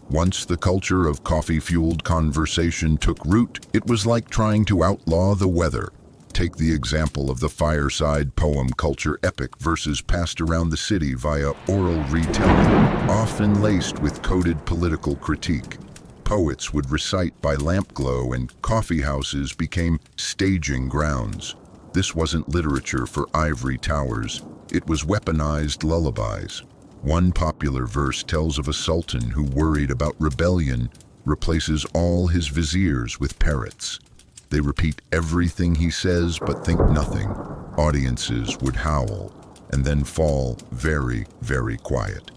Once the culture of coffee-fueled conversation took root, it was like trying to outlaw the weather. Take the example of the fireside poem culture, epic verses passed around the city via oral retelling, often laced with coded political critique. Poets would recite by lamp glow, and coffee houses became staging grounds. This wasn't literature for ivory towers. It was weaponized lullabies. One popular verse tells of a sultan who, worried about rebellion, replaces all his viziers with parrots. They repeat everything he says but think nothing. Audiences would howl and then fall very, very quiet.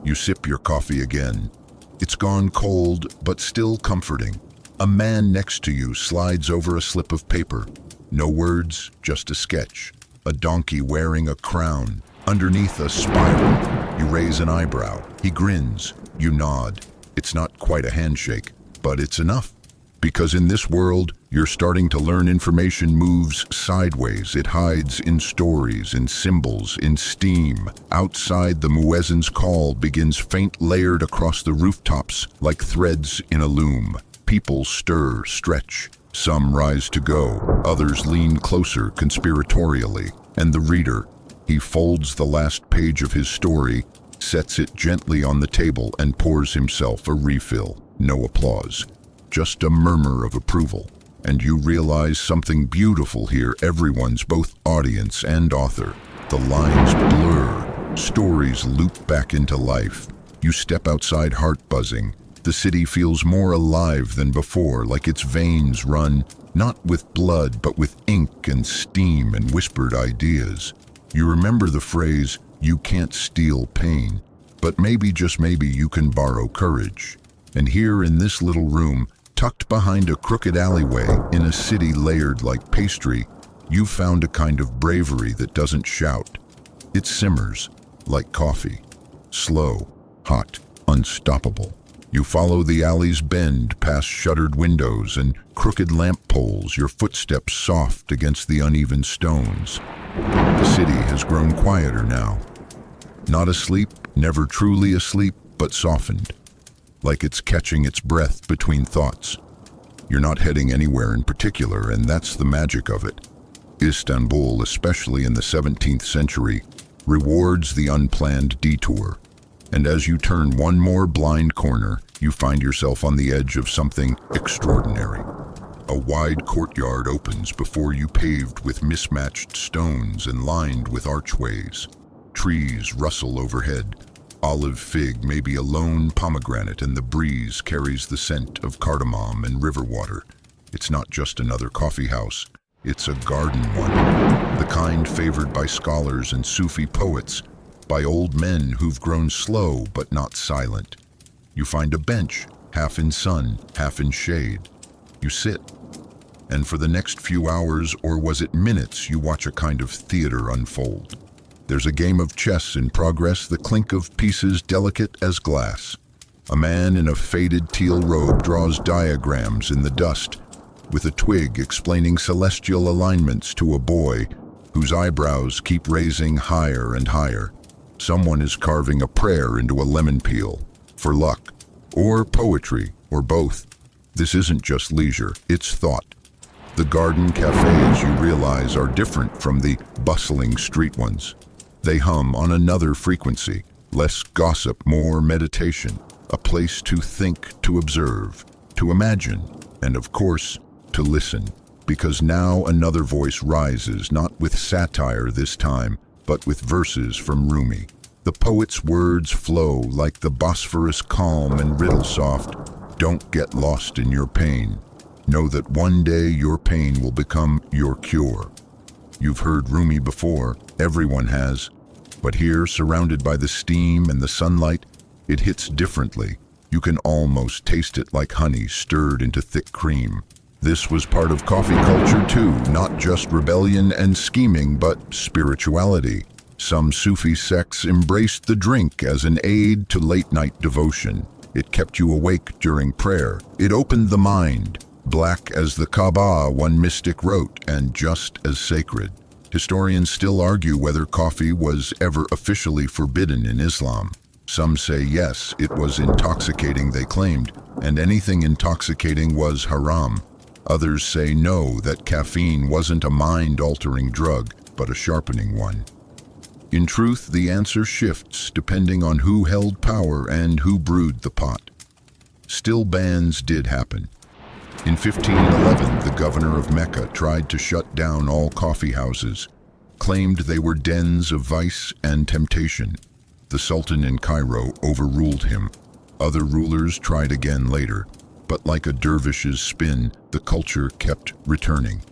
You sip your coffee again. It's gone cold but still comforting. A man next to you slides over a slip of paper. No words, just a sketch. A donkey wearing a crown. Underneath a spiral, you raise an eyebrow. He grins. You nod. It's not quite a handshake, but it's enough. Because in this world, you're starting to learn information moves sideways. It hides in stories, in symbols, in steam. Outside, the muezzin's call begins faint, layered across the rooftops like threads in a loom. People stir, stretch. Some rise to go. Others lean closer conspiratorially. And the reader, he folds the last page of his story, sets it gently on the table, and pours himself a refill. No applause. Just a murmur of approval. And you realize something beautiful here. Everyone's both audience and author. The lines blur. Stories loop back into life. You step outside, heart buzzing. The city feels more alive than before, like its veins run not with blood, but with ink and steam and whispered ideas. You remember the phrase, "You can't steal pain," but maybe, just maybe, you can borrow courage. And here in this little room, tucked behind a crooked alleyway in a city layered like pastry, you've found a kind of bravery that doesn't shout. It simmers like coffee. Slow, hot, unstoppable. You follow the alley's bend past shuttered windows and crooked lamp poles, your footsteps soft against the uneven stones. The city has grown quieter now. Not asleep, never truly asleep, but softened. Like it's catching its breath between thoughts. You're not heading anywhere in particular, and that's the magic of it. Istanbul, especially in the 17th century, rewards the unplanned detour. And as you turn one more blind corner, you find yourself on the edge of something extraordinary. A wide courtyard opens before you, paved with mismatched stones and lined with archways. Trees rustle overhead. Olive fig, maybe a lone pomegranate, and the breeze carries the scent of cardamom and river water. It's not just another coffee house. It's a garden one. The kind favored by scholars and Sufi poets, by old men who've grown slow but not silent. You find a bench, half in sun, half in shade. You sit, and for the next few hours, or was it minutes, you watch a kind of theater unfold. There's a game of chess in progress, the clink of pieces delicate as glass. A man in a faded teal robe draws diagrams in the dust, with a twig explaining celestial alignments to a boy whose eyebrows keep raising higher and higher. Someone is carving a prayer into a lemon peel, for luck, or poetry, or both. This isn't just leisure, it's thought. The garden cafes, you realize, are different from the bustling street ones. They hum on another frequency, less gossip, more meditation, a place to think, to observe, to imagine, and of course, to listen. Because now another voice rises, not with satire this time, but with verses from Rumi. The poet's words flow like the Bosphorus, calm and riddle soft. Don't get lost in your pain. Know that one day your pain will become your cure. You've heard roomy before, everyone has. But here, surrounded by the steam and the sunlight, it hits differently. You can almost taste it like honey stirred into thick cream. This was part of coffee culture too, not just rebellion and scheming, but spirituality. Some Sufi sects embraced the drink as an aid to late-night devotion. It kept you awake during prayer. It opened the mind. Black as the Kaaba, one mystic wrote, and just as sacred. Historians still argue whether coffee was ever officially forbidden in Islam. Some say yes, it was intoxicating, they claimed, and anything intoxicating was haram. Others say no, that caffeine wasn't a mind-altering drug, but a sharpening one. In truth, the answer shifts depending on who held power and who brewed the pot. Still, bans did happen. In 1511, the governor of Mecca tried to shut down all coffee houses, claimed they were dens of vice and temptation. The Sultan in Cairo overruled him. Other rulers tried again later, but like a dervish's spin, the culture kept returning.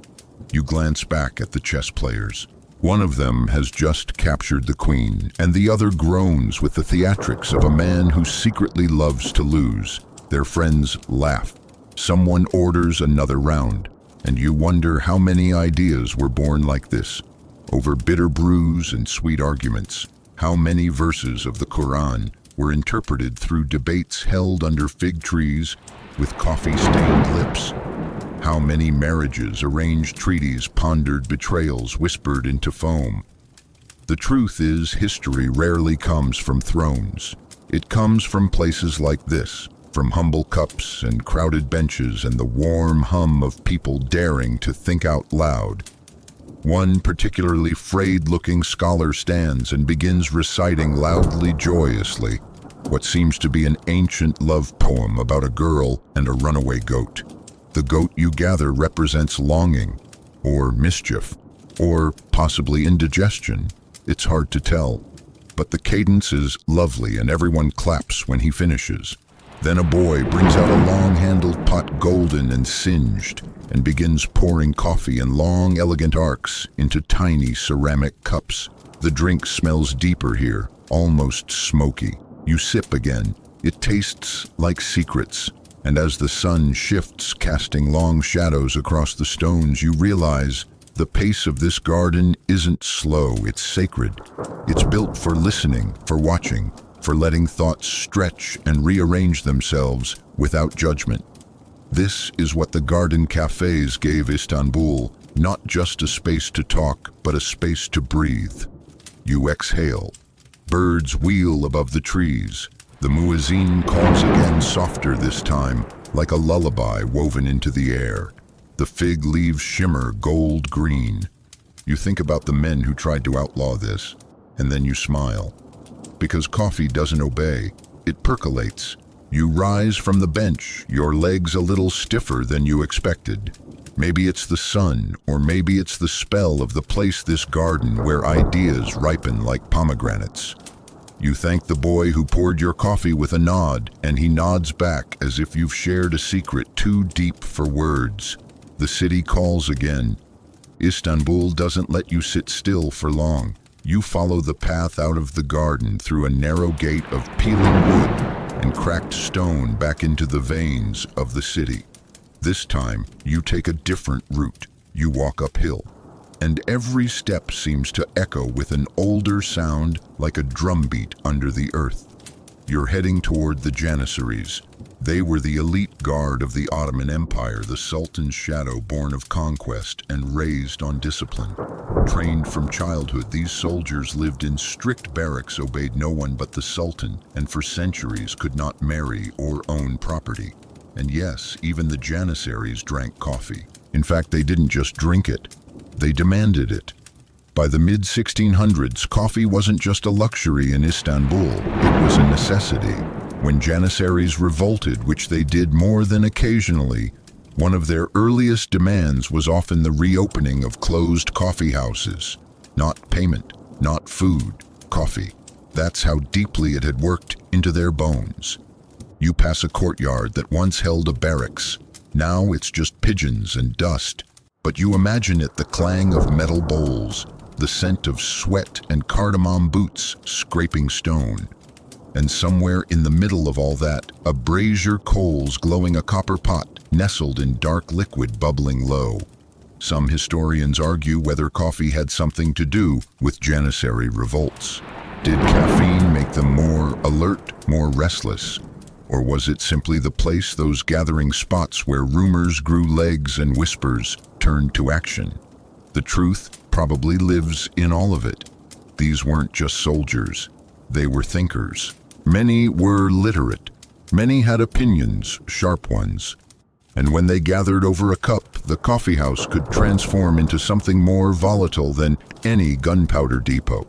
You glance back at the chess players. One of them has just captured the queen, and the other groans with the theatrics of a man who secretly loves to lose. Their friends laugh. Someone orders another round, and you wonder how many ideas were born like this, over bitter brews and sweet arguments. How many verses of the Quran were interpreted through debates held under fig trees with coffee-stained lips. How many marriages, arranged treaties, pondered betrayals, whispered into foam. The truth is, history rarely comes from thrones. It comes from places like this, from humble cups and crowded benches and the warm hum of people daring to think out loud. One particularly frayed-looking scholar stands and begins reciting loudly, joyously, what seems to be an ancient love poem about a girl and a runaway goat. The goat, you gather, represents longing, or mischief, or possibly indigestion. It's hard to tell, but the cadence is lovely and everyone claps when he finishes. Then a boy brings out a long-handled pot, golden and singed, and begins pouring coffee in long, elegant arcs into tiny ceramic cups. The drink smells deeper here, almost smoky. You sip again. It tastes like secrets. And as the sun shifts, casting long shadows across the stones, you realize the pace of this garden isn't slow, it's sacred. It's built for listening, for watching, for letting thoughts stretch and rearrange themselves without judgment. This is what the garden cafes gave Istanbul, not just a space to talk, but a space to breathe. You exhale. Birds wheel above the trees. The muezzin calls again, softer this time, like a lullaby woven into the air. The fig leaves shimmer gold green. You think about the men who tried to outlaw this, and then you smile. Because coffee doesn't obey, it percolates. You rise from the bench, your legs a little stiffer than you expected. Maybe it's the sun, or maybe it's the spell of the place, this garden where ideas ripen like pomegranates. You thank the boy who poured your coffee with a nod, and he nods back as if you've shared a secret too deep for words. The city calls again. Istanbul doesn't let you sit still for long. You follow the path out of the garden through a narrow gate of peeling wood and cracked stone back into the veins of the city. This time, you take a different route. You walk uphill, and every step seems to echo with an older sound like a drumbeat under the earth. You're heading toward the Janissaries. They were the elite guard of the Ottoman Empire, the Sultan's shadow born of conquest and raised on discipline. Trained from childhood, these soldiers lived in strict barracks, obeyed no one but the Sultan, and for centuries could not marry or own property. And yes, even the Janissaries drank coffee. In fact, they didn't just drink it, they demanded it. By the mid-1600s, coffee wasn't just a luxury in Istanbul, it was a necessity. When Janissaries revolted, which they did more than occasionally, one of their earliest demands was often the reopening of closed coffee houses. Not payment, not food, coffee. That's how deeply it had worked into their bones. You pass a courtyard that once held a barracks. Now it's just pigeons and dust. But you imagine it, the clang of metal bowls, the scent of sweat and cardamom boots scraping stone. And somewhere in the middle of all that, a brazier coals glowing a copper pot, nestled in dark liquid bubbling low. Some historians argue whether coffee had something to do with Janissary revolts. Did caffeine make them more alert, more restless? Or was it simply the place, those gathering spots where rumors grew legs and whispers turned to action? The truth probably lives in all of it. These weren't just soldiers, they were thinkers. Many were literate. Many had opinions, sharp ones. And when they gathered over a cup, the coffeehouse could transform into something more volatile than any gunpowder depot.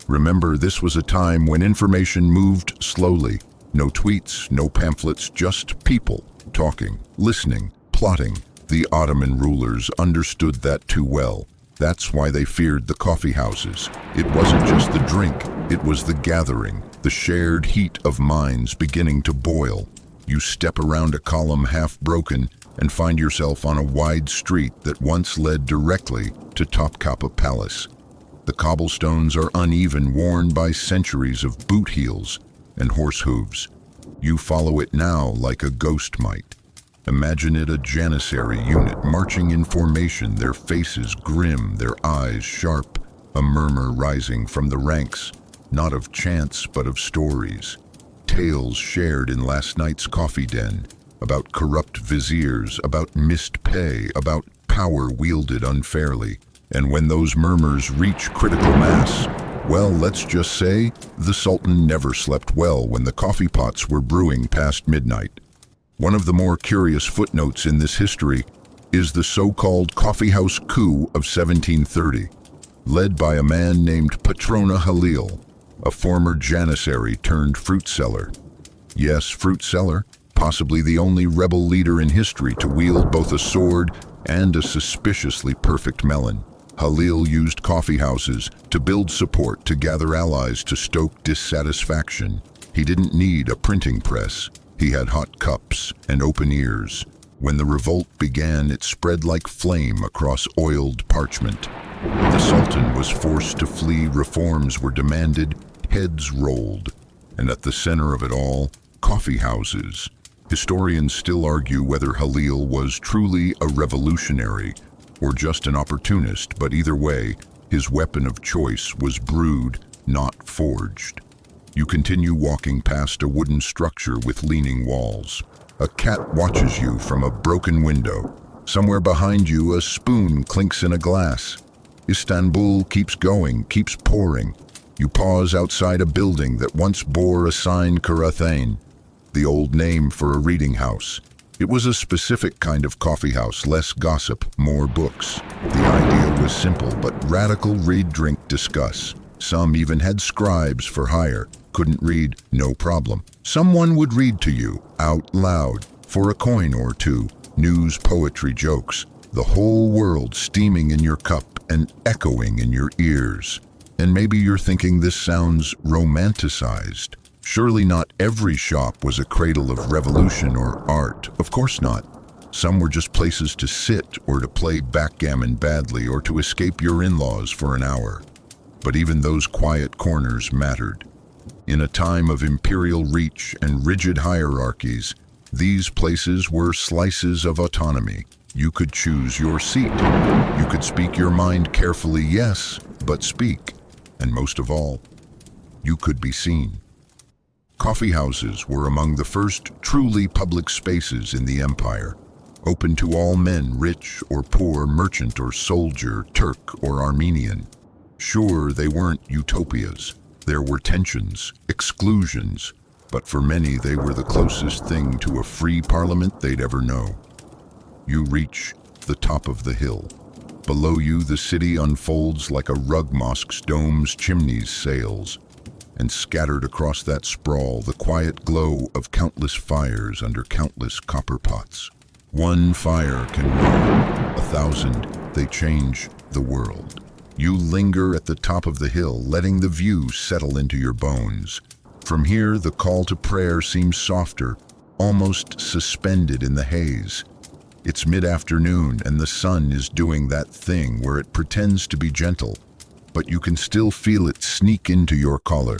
Remember, this was a time when information moved slowly. No tweets, no pamphlets, just people talking, listening, plotting. The Ottoman rulers understood that too well. That's why they feared the coffee houses. It wasn't just the drink, it was the gathering, the shared heat of minds beginning to boil. You step around a column half broken and find yourself on a wide street that once led directly to Topkapi Palace. The cobblestones are uneven, worn by centuries of boot heels and horse hooves. You follow it now like a ghost might. Imagine it, a Janissary unit marching in formation, their faces grim, their eyes sharp, a murmur rising from the ranks, not of chants but of stories. Tales shared in last night's coffee den, about corrupt viziers, about missed pay, about power wielded unfairly. And when those murmurs reach critical mass, well, let's just say, the Sultan never slept well when the coffee pots were brewing past midnight. One of the more curious footnotes in this history is the so-called coffeehouse coup of 1730, led by a man named Patrona Halil, a former janissary turned fruit seller. Yes, fruit seller, possibly the only rebel leader in history to wield both a sword and a suspiciously perfect melon. Halil used coffeehouses to build support, to gather allies, to stoke dissatisfaction. He didn't need a printing press. He had hot cups and open ears. When the revolt began, it spread like flame across oiled parchment. The Sultan was forced to flee, reforms were demanded, heads rolled. And at the center of it all, coffee houses. Historians still argue whether Halil was truly a revolutionary or just an opportunist, but either way, his weapon of choice was brewed, not forged. You continue walking past a wooden structure with leaning walls. A cat watches you from a broken window. Somewhere behind you, a spoon clinks in a glass. Istanbul keeps going, keeps pouring. You pause outside a building that once bore a sign, Karathane, the old name for a reading house. It was a specific kind of coffee house, less gossip, more books. The idea was simple but radical: read, drink, discuss. Some even had scribes for hire. Couldn't read? No problem. Someone would read to you, out loud, for a coin or two. News, poetry, jokes. The whole world steaming in your cup and echoing in your ears. And maybe you're thinking this sounds romanticized. Surely not every shop was a cradle of revolution or art. Of course not. Some were just places to sit or to play backgammon badly or to escape your in-laws for an hour. But even those quiet corners mattered. In a time of imperial reach and rigid hierarchies, these places were slices of autonomy. You could choose your seat. You could speak your mind carefully, yes, but speak. And most of all, you could be seen. Coffee houses were among the first truly public spaces in the empire, open to all men, rich or poor, merchant or soldier, Turk or Armenian. Sure, they weren't utopias. There were tensions, exclusions, but for many they were the closest thing to a free parliament they'd ever know. You reach the top of the hill. Below you, the city unfolds like a rug, mosques, domes, chimneys, sails. And scattered across that sprawl, the quiet glow of countless fires under countless copper pots. One fire can warm 1,000, they change the world. You linger at the top of the hill, letting the view settle into your bones. From here, the call to prayer seems softer, almost suspended in the haze. It's mid-afternoon and the sun is doing that thing where it pretends to be gentle, but you can still feel it sneak into your collar.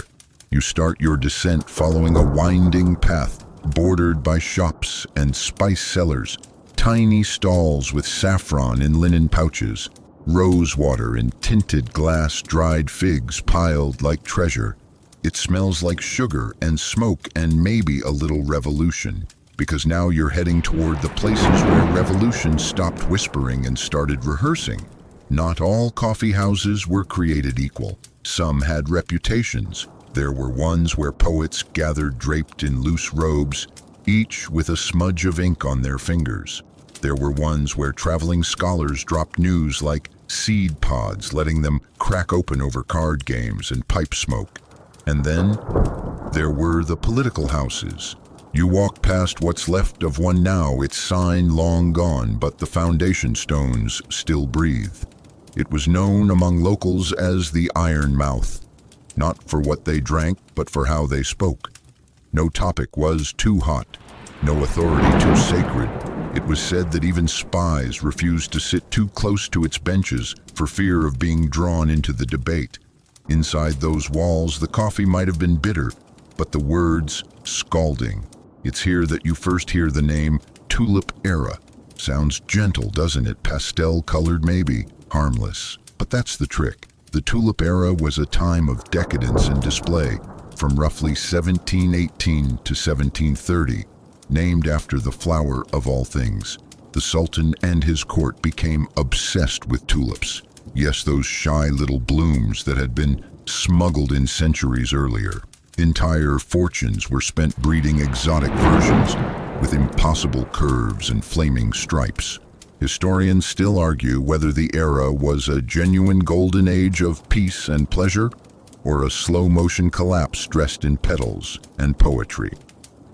You start your descent following a winding path bordered by shops and spice cellars, tiny stalls with saffron in linen pouches, rose water in tinted glass, dried figs piled like treasure. It smells like sugar and smoke and maybe a little revolution, because now you're heading toward the places where revolution stopped whispering and started rehearsing. Not all coffee houses were created equal. Some had reputations. There were ones where poets gathered draped in loose robes, each with a smudge of ink on their fingers. There were ones where traveling scholars dropped news like seed pods, letting them crack open over card games and pipe smoke. And then there were the political houses. You walk past what's left of one now, its sign long gone, but the foundation stones still breathe. It was known among locals as the Iron Mouth, not for what they drank, but for how they spoke. No topic was too hot, no authority too sacred. It was said that even spies refused to sit too close to its benches for fear of being drawn into the debate. Inside those walls, the coffee might have been bitter, but the words scalding. It's here that you first hear the name Tulip Era. Sounds gentle, doesn't it? Pastel-colored maybe, harmless. But that's the trick. The Tulip Era was a time of decadence and display, from roughly 1718 to 1730, named after the flower of all things. The Sultan and his court became obsessed with tulips. Yes, those shy little blooms that had been smuggled in centuries earlier. Entire fortunes were spent breeding exotic versions with impossible curves and flaming stripes. Historians still argue whether the era was a genuine golden age of peace and pleasure or a slow-motion collapse dressed in petals and poetry.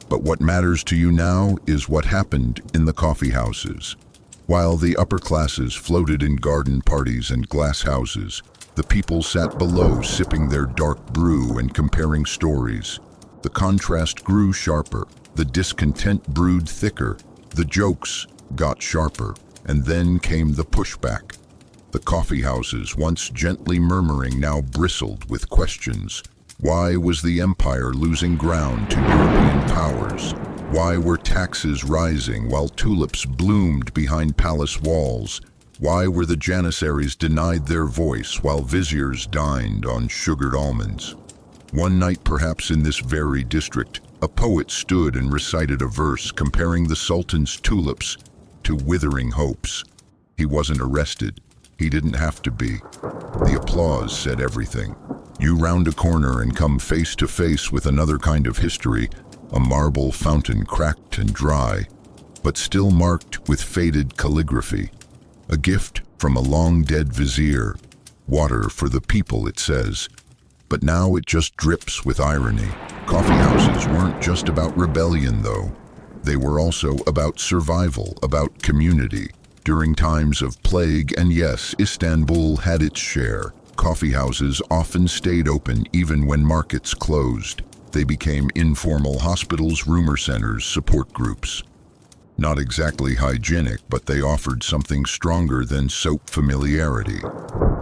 But what matters to you now is what happened in the coffee houses. While the upper classes floated in garden parties and glass houses, the people sat below sipping their dark brew and comparing stories. The contrast grew sharper, the discontent brewed thicker, the jokes got sharper, and then came the pushback. The coffee houses, once gently murmuring, now bristled with questions. Why was the empire losing ground to European powers? Why were taxes rising while tulips bloomed behind palace walls? Why were the janissaries denied their voice while viziers dined on sugared almonds? One night, perhaps in this very district, a poet stood and recited a verse comparing the Sultan's tulips to withering hopes. He wasn't arrested. He didn't have to be. The applause said everything. You round a corner and come face to face with another kind of history, a marble fountain cracked and dry, but still marked with faded calligraphy. A gift from a long-dead vizier. Water for the people, it says. But now it just drips with irony. Coffee houses weren't just about rebellion, though. They were also about survival, about community. During times of plague, and yes, Istanbul had its share, coffee houses often stayed open even when markets closed. They became informal hospitals, rumor centers, support groups. Not exactly hygienic, but they offered something stronger than soap familiarity.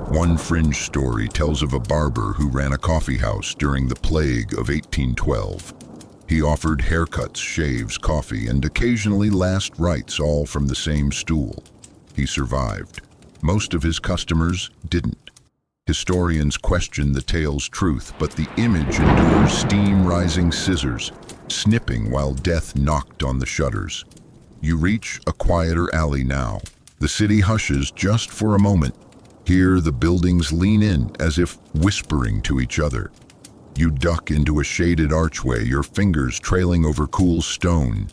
One fringe story tells of a barber who ran a coffee house during the plague of 1812. He offered haircuts, shaves, coffee, and occasionally last rites, all from the same stool. He survived. Most of his customers didn't. Historians question the tale's truth, but the image endures: steam-rising scissors, snipping while death knocked on the shutters. You reach a quieter alley now. The city hushes just for a moment. Here the buildings lean in as if whispering to each other. You duck into a shaded archway, your fingers trailing over cool stone.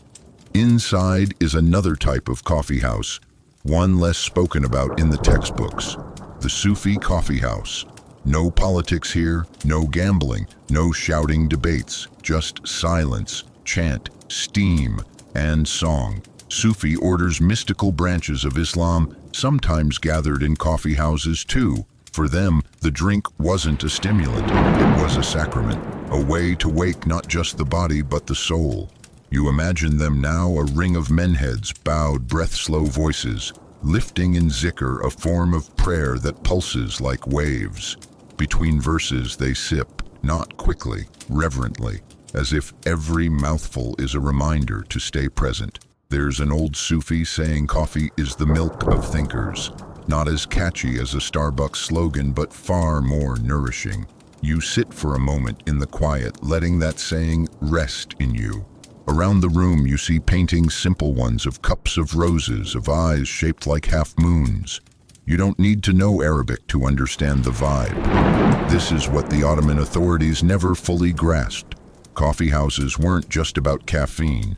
Inside is another type of coffee house, one less spoken about in the textbooks. The Sufi coffee house. No politics here, no gambling, no shouting debates, just silence, chant, steam, and song. Sufi orders mystical branches of Islam, sometimes gathered in coffee houses too. For them, the drink wasn't a stimulant, it was a sacrament, a way to wake not just the body but the soul. You imagine them now, a ring of men heads, bowed, breath-slow voices, lifting in zikr, a form of prayer that pulses like waves. Between verses they sip, not quickly, reverently, as if every mouthful is a reminder to stay present. There's an old Sufi saying coffee is the milk of thinkers, not as catchy as a Starbucks slogan, but far more nourishing. You sit for a moment in the quiet, letting that saying rest in you. Around the room you see paintings, simple ones, of cups of roses, of eyes shaped like half moons. You don't need to know Arabic to understand the vibe. This is what the Ottoman authorities never fully grasped. Coffee houses weren't just about caffeine.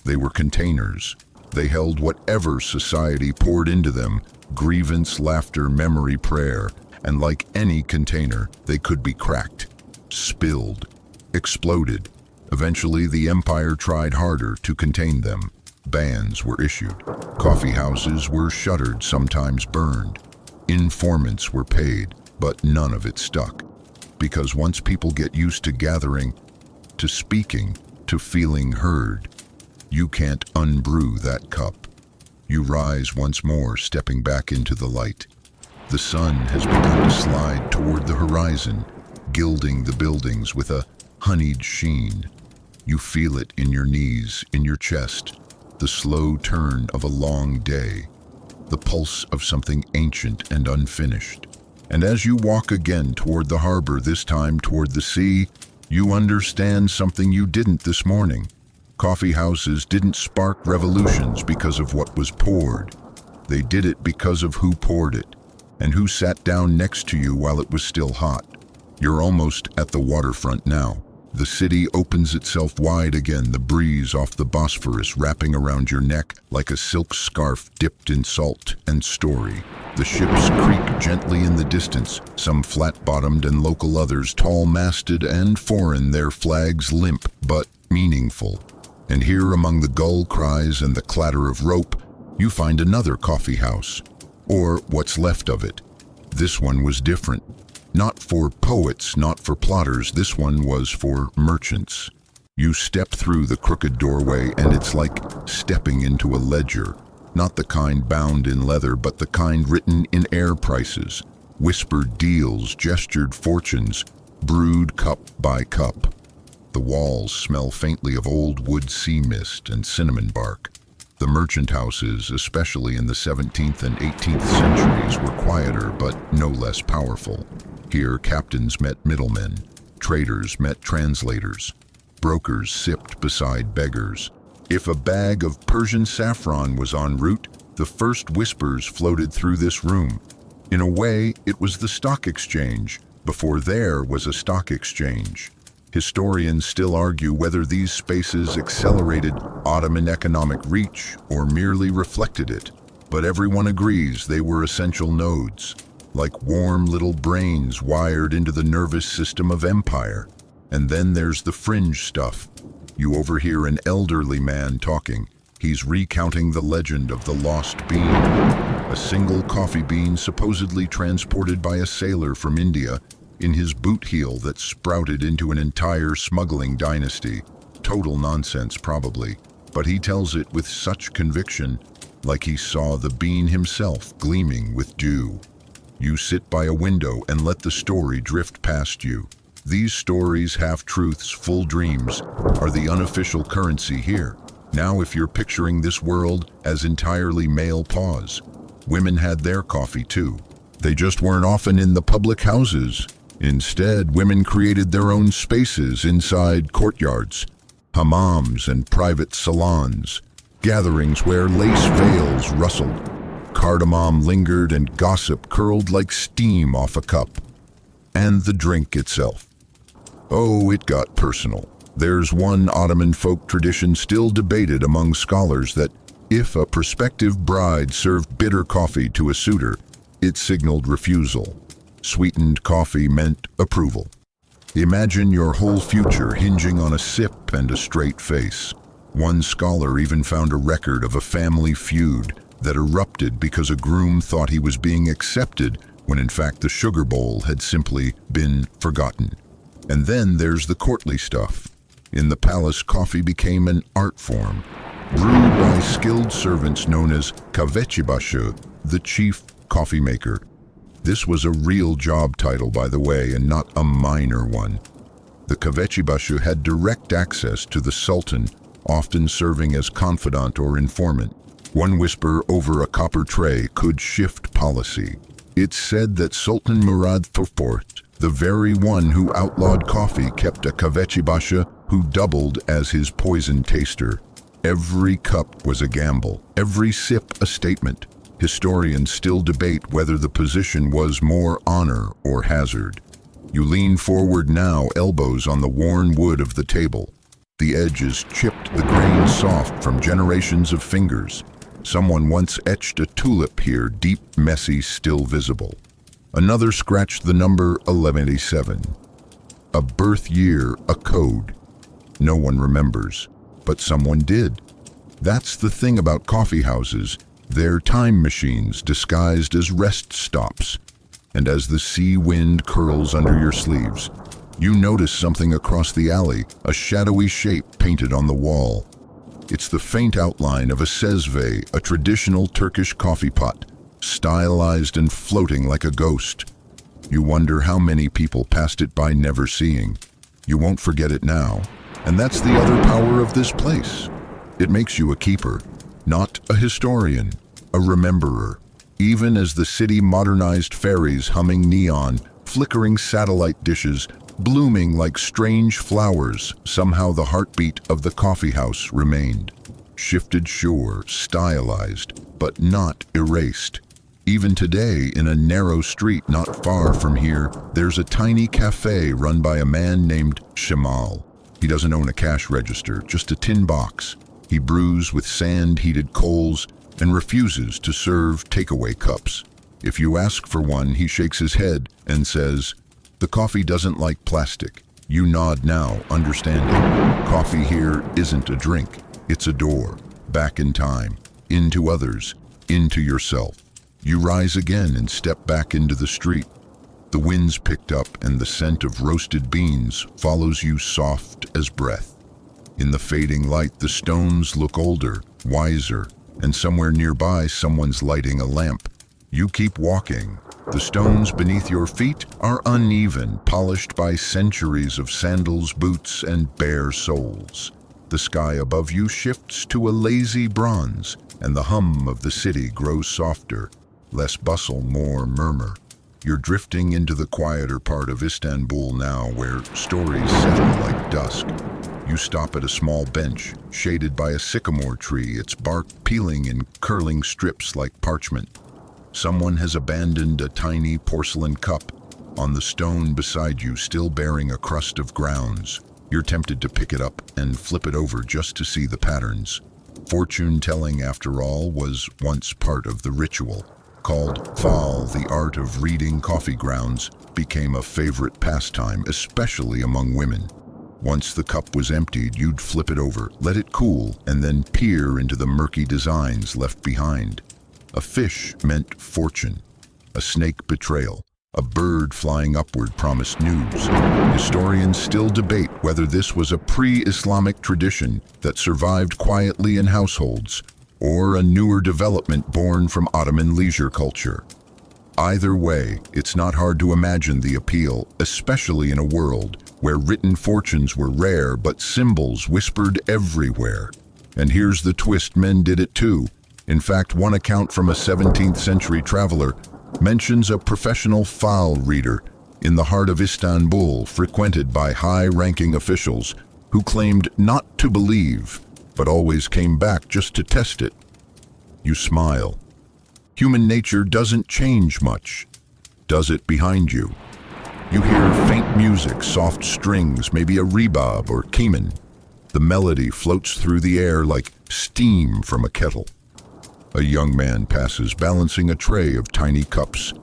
They were containers. They held whatever society poured into them: grievance, laughter, memory, prayer. And like any container, they could be cracked, spilled, exploded. Eventually, the empire tried harder to contain them. Bans were issued. Coffee houses were shuttered, sometimes burned. Informants were paid, but none of it stuck. Because once people get used to gathering, to speaking, to feeling heard, you can't unbrew that cup. You rise once more, stepping back into the light. The sun has begun to slide toward the horizon, gilding the buildings with a honeyed sheen. You feel it in your knees, in your chest, the slow turn of a long day, the pulse of something ancient and unfinished. And as you walk again toward the harbor, this time toward the sea, you understand something you didn't this morning. Coffee houses didn't spark revolutions because of what was poured. They did it because of who poured it, and who sat down next to you while it was still hot. You're almost at the waterfront now. The city opens itself wide again, the breeze off the Bosphorus wrapping around your neck like a silk scarf dipped in salt and story. The ships creak gently in the distance, some flat-bottomed and local, others tall-masted and foreign, their flags limp but meaningful. And here, among the gull cries and the clatter of rope, you find another coffee house, or what's left of it. This one was different. Not for poets, not for plotters, this one was for merchants. You step through the crooked doorway and it's like stepping into a ledger. Not the kind bound in leather, but the kind written in air prices. Whispered deals, gestured fortunes, brewed cup by cup. The walls smell faintly of old wood sea mist and cinnamon bark. The merchant houses, especially in the 17th and 18th centuries, were quieter but no less powerful. Here, captains met middlemen, traders met translators, brokers sipped beside beggars. If a bag of Persian saffron was en route, the first whispers floated through this room. In a way, it was the stock exchange, before there was a stock exchange. Historians still argue whether these spaces accelerated Ottoman economic reach or merely reflected it, but everyone agrees they were essential nodes, like warm little brains wired into the nervous system of empire. And then there's the fringe stuff. You overhear an elderly man talking. He's recounting the legend of the lost bean, a single coffee bean supposedly transported by a sailor from India in his boot heel that sprouted into an entire smuggling dynasty. Total nonsense, probably, but he tells it with such conviction, like he saw the bean himself gleaming with dew. You sit by a window and let the story drift past you. These stories, half-truths, full dreams, are the unofficial currency here. Now, if you're picturing this world as entirely male, pause. Women had their coffee too. They just weren't often in the public houses. Instead, women created their own spaces inside courtyards, hammams and private salons, gatherings where lace veils rustled, cardamom lingered, and gossip curled like steam off a cup. And the drink itself. Oh, it got personal. There's one Ottoman folk tradition still debated among scholars that if a prospective bride served bitter coffee to a suitor, it signaled refusal. Sweetened coffee meant approval. Imagine your whole future hinging on a sip and a straight face. One scholar even found a record of a family feud that erupted because a groom thought he was being accepted when in fact the sugar bowl had simply been forgotten. And then there's the courtly stuff. In the palace, coffee became an art form, brewed by skilled servants known as kahvecibaşı, the chief coffee maker. This was a real job title, by the way, and not a minor one. The kahvecibaşı had direct access to the Sultan, often serving as confidant or informant. One whisper over a copper tray could shift policy. It's said that Sultan Murad IV, the very one who outlawed coffee, kept a kahvecibaşı who doubled as his poison taster. Every cup was a gamble, every sip a statement. Historians still debate whether the position was more honor or hazard. You lean forward now, elbows on the worn wood of the table. The edges chipped, the grain soft from generations of fingers. Someone once etched a tulip here, deep, messy, still visible. Another scratched the number 1187. A birth year, a code. No one remembers, but someone did. That's the thing about coffee houses. They're time machines disguised as rest stops. And as the sea wind curls under your sleeves, you notice something across the alley, a shadowy shape painted on the wall. It's the faint outline of a sezve, a traditional Turkish coffee pot, stylized and floating like a ghost. You wonder how many people passed it by never seeing. You won't forget it now. And that's the other power of this place. It makes you a keeper, not a historian, a rememberer. Even as the city modernized, ferries humming neon, flickering satellite dishes, blooming like strange flowers, somehow the heartbeat of the coffee house remained. Shifted, sure, stylized, but not erased. Even today, in a narrow street not far from here, there's a tiny cafe run by a man named Shamal. He doesn't own a cash register, just a tin box. He brews with sand-heated coals and refuses to serve takeaway cups. If you ask for one, he shakes his head and says, "The coffee doesn't like plastic." You nod now, understanding. Coffee here isn't a drink. It's a door, back in time, into others, into yourself. You rise again and step back into the street. The wind's picked up and the scent of roasted beans follows you soft as breath. In the fading light, the stones look older, wiser, and somewhere nearby someone's lighting a lamp. You keep walking. The stones beneath your feet are uneven, polished by centuries of sandals, boots, and bare soles. The sky above you shifts to a lazy bronze, and the hum of the city grows softer. Less bustle, more murmur. You're drifting into the quieter part of Istanbul now, where stories settle like dusk. You stop at a small bench, shaded by a sycamore tree, its bark peeling in curling strips like parchment. Someone has abandoned a tiny porcelain cup on the stone beside you, still bearing a crust of grounds. You're tempted to pick it up and flip it over just to see the patterns. Fortune-telling, after all, was once part of the ritual. Called fal, the art of reading coffee grounds, became a favorite pastime, especially among women. Once the cup was emptied, you'd flip it over, let it cool, and then peer into the murky designs left behind. A fish meant fortune, a snake betrayal, a bird flying upward promised news. Historians still debate whether this was a pre-Islamic tradition that survived quietly in households, or a newer development born from Ottoman leisure culture. Either way, it's not hard to imagine the appeal, especially in a world where written fortunes were rare but symbols whispered everywhere. And here's the twist, men did it too. In fact, one account from a 17th century traveler mentions a professional fal reader in the heart of Istanbul, frequented by high-ranking officials who claimed not to believe, but always came back just to test it. You smile. Human nature doesn't change much, does it, behind you? You hear faint music, soft strings, maybe a rebab or keman. The melody floats through the air like steam from a kettle. A young man passes, balancing a tray of tiny cups,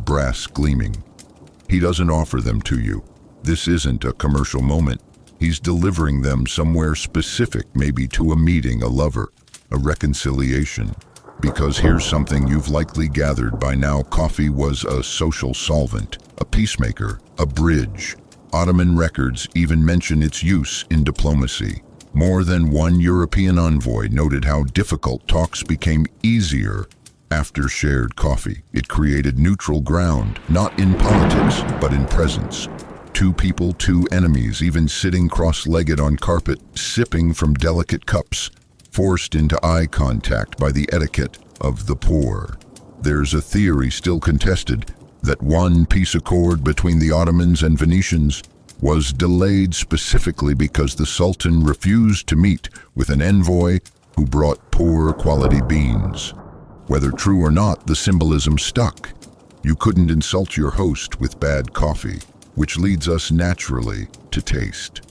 brass gleaming. He doesn't offer them to you. This isn't a commercial moment. He's delivering them somewhere specific, maybe to a meeting, a lover, a reconciliation. Because here's something you've likely gathered by now: coffee was a social solvent, a peacemaker, a bridge. Ottoman records even mention its use in diplomacy. More than one European envoy noted how difficult talks became easier after shared coffee. It created neutral ground, not in politics, but in presence. Two people, two enemies, even sitting cross-legged on carpet, sipping from delicate cups, forced into eye contact by the etiquette of the poor. There's a theory still contested that one peace accord between the Ottomans and Venetians was delayed specifically because the Sultan refused to meet with an envoy who brought poor quality beans. Whether true or not, the symbolism stuck. You couldn't insult your host with bad coffee, which leads us naturally to taste.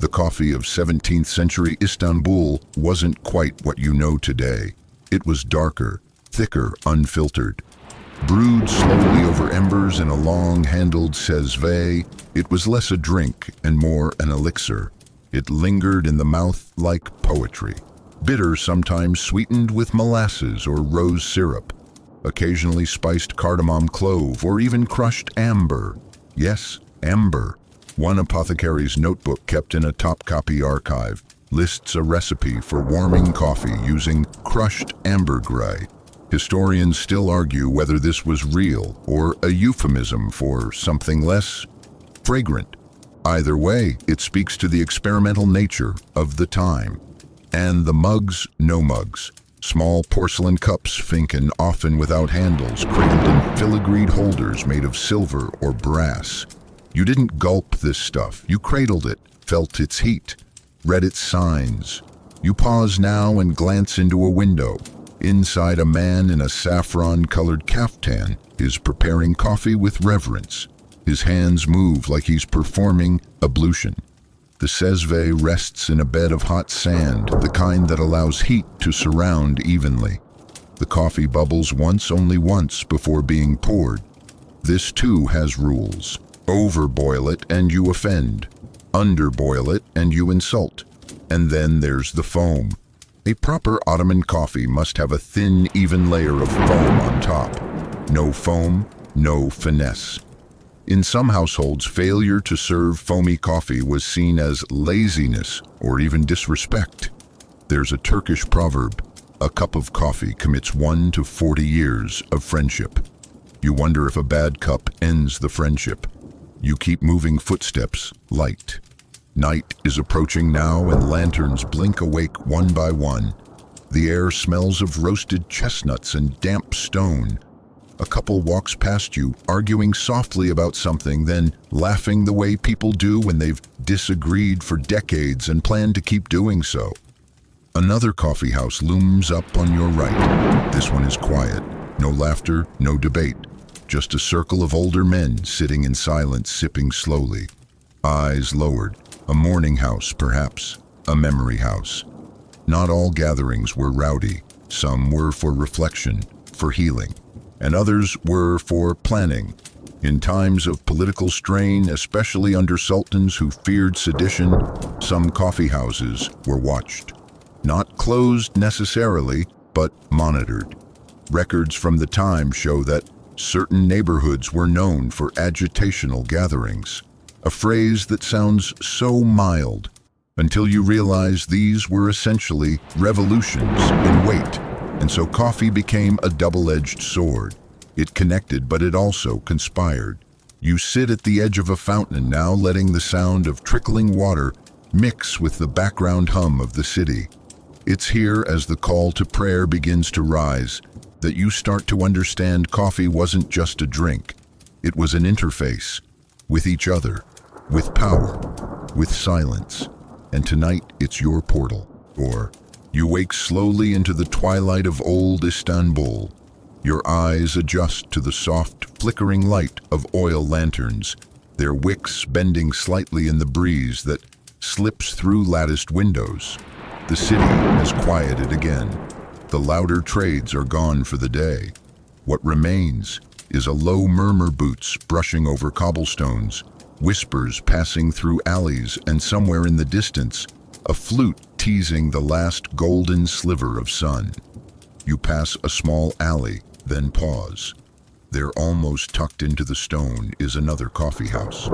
The coffee of 17th century Istanbul wasn't quite what you know today. It was darker, thicker, unfiltered. Brewed slowly over embers in a long-handled sezve, it was less a drink and more an elixir. It lingered in the mouth like poetry. Bitter, sometimes sweetened with molasses or rose syrup, occasionally spiced cardamom clove or even crushed amber. Yes, amber. One apothecary's notebook kept in a Topkapi archive lists a recipe for warming coffee using crushed ambergris. Historians still argue whether this was real or a euphemism for something less fragrant. Either way, it speaks to the experimental nature of the time. And the mugs, no mugs. Small porcelain cups, finken, often without handles, cradled in filigreed holders made of silver or brass. You didn't gulp this stuff. You cradled it, felt its heat, read its signs. You pause now and glance into a window. Inside, a man in a saffron-colored caftan is preparing coffee with reverence. His hands move like he's performing ablution. The sezve rests in a bed of hot sand, the kind that allows heat to surround evenly. The coffee bubbles once, only once, before being poured. This too has rules. Overboil it and you offend. Underboil it and you insult. And then there's the foam. A proper Ottoman coffee must have a thin, even layer of foam on top. No foam, no finesse. In some households, failure to serve foamy coffee was seen as laziness or even disrespect. There's a Turkish proverb, a cup of coffee commits 1 to 40 years of friendship. You wonder if a bad cup ends the friendship. You keep moving footsteps light. Night is approaching now and lanterns blink awake one by one. The air smells of roasted chestnuts and damp stone. A couple walks past you, arguing softly about something, then laughing the way people do when they've disagreed for decades and plan to keep doing so. Another coffee house looms up on your right. This one is quiet. No laughter, no debate. Just a circle of older men sitting in silence, sipping slowly. Eyes lowered. A mourning house, perhaps. A memory house. Not all gatherings were rowdy. Some were for reflection, for healing. And others were for planning. In times of political strain, especially under sultans who feared sedition, some coffee houses were watched. Not closed necessarily, but monitored. Records from the time show that certain neighborhoods were known for agitational gatherings. A phrase that sounds so mild, until you realize these were essentially revolutions in weight. And so coffee became a double-edged sword. It connected, but it also conspired. You sit at the edge of a fountain now, letting the sound of trickling water mix with the background hum of the city. It's here, as the call to prayer begins to rise, that you start to understand coffee wasn't just a drink. It was an interface with each other, with power, with silence. And tonight, it's your portal, or you wake slowly into the twilight of old Istanbul. Your eyes adjust to the soft, flickering light of oil lanterns, their wicks bending slightly in the breeze that slips through latticed windows. The city has quieted again. The louder trades are gone for the day. What remains is a low murmur, boots brushing over cobblestones, whispers passing through alleys, and somewhere in the distance, a flute teasing the last golden sliver of sun. You pass a small alley, then pause. There, almost tucked into the stone, is another coffee house.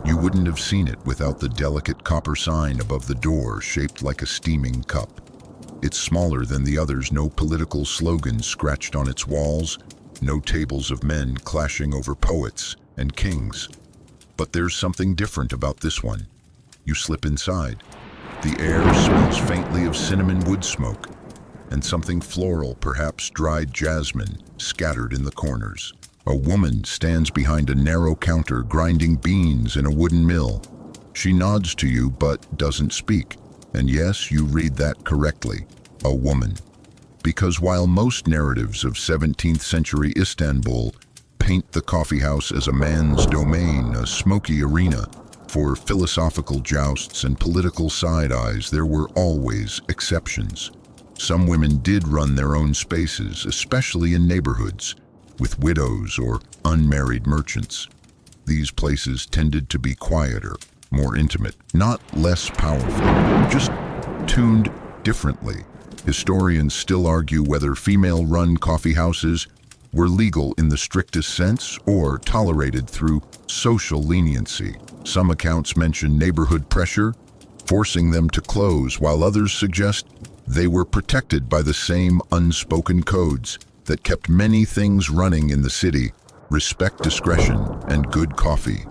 You wouldn't have seen it without the delicate copper sign above the door shaped like a steaming cup. It's smaller than the others, no political slogans scratched on its walls, no tables of men clashing over poets and kings. But there's something different about this one. You slip inside. The air smells faintly of cinnamon wood smoke, and something floral, perhaps dried jasmine, scattered in the corners. A woman stands behind a narrow counter grinding beans in a wooden mill. She nods to you but doesn't speak. And yes, you read that correctly, a woman. Because while most narratives of 17th century Istanbul paint the coffee house as a man's domain, a smoky arena for philosophical jousts and political side-eyes, there were always exceptions. Some women did run their own spaces, especially in neighborhoods with widows or unmarried merchants. These places tended to be quieter, more intimate, not less powerful, just tuned differently. Historians still argue whether female-run coffee houses were legal in the strictest sense or tolerated through social leniency. Some accounts mention neighborhood pressure, forcing them to close, while others suggest they were protected by the same unspoken codes that kept many things running in the city: respect discretion and good coffee.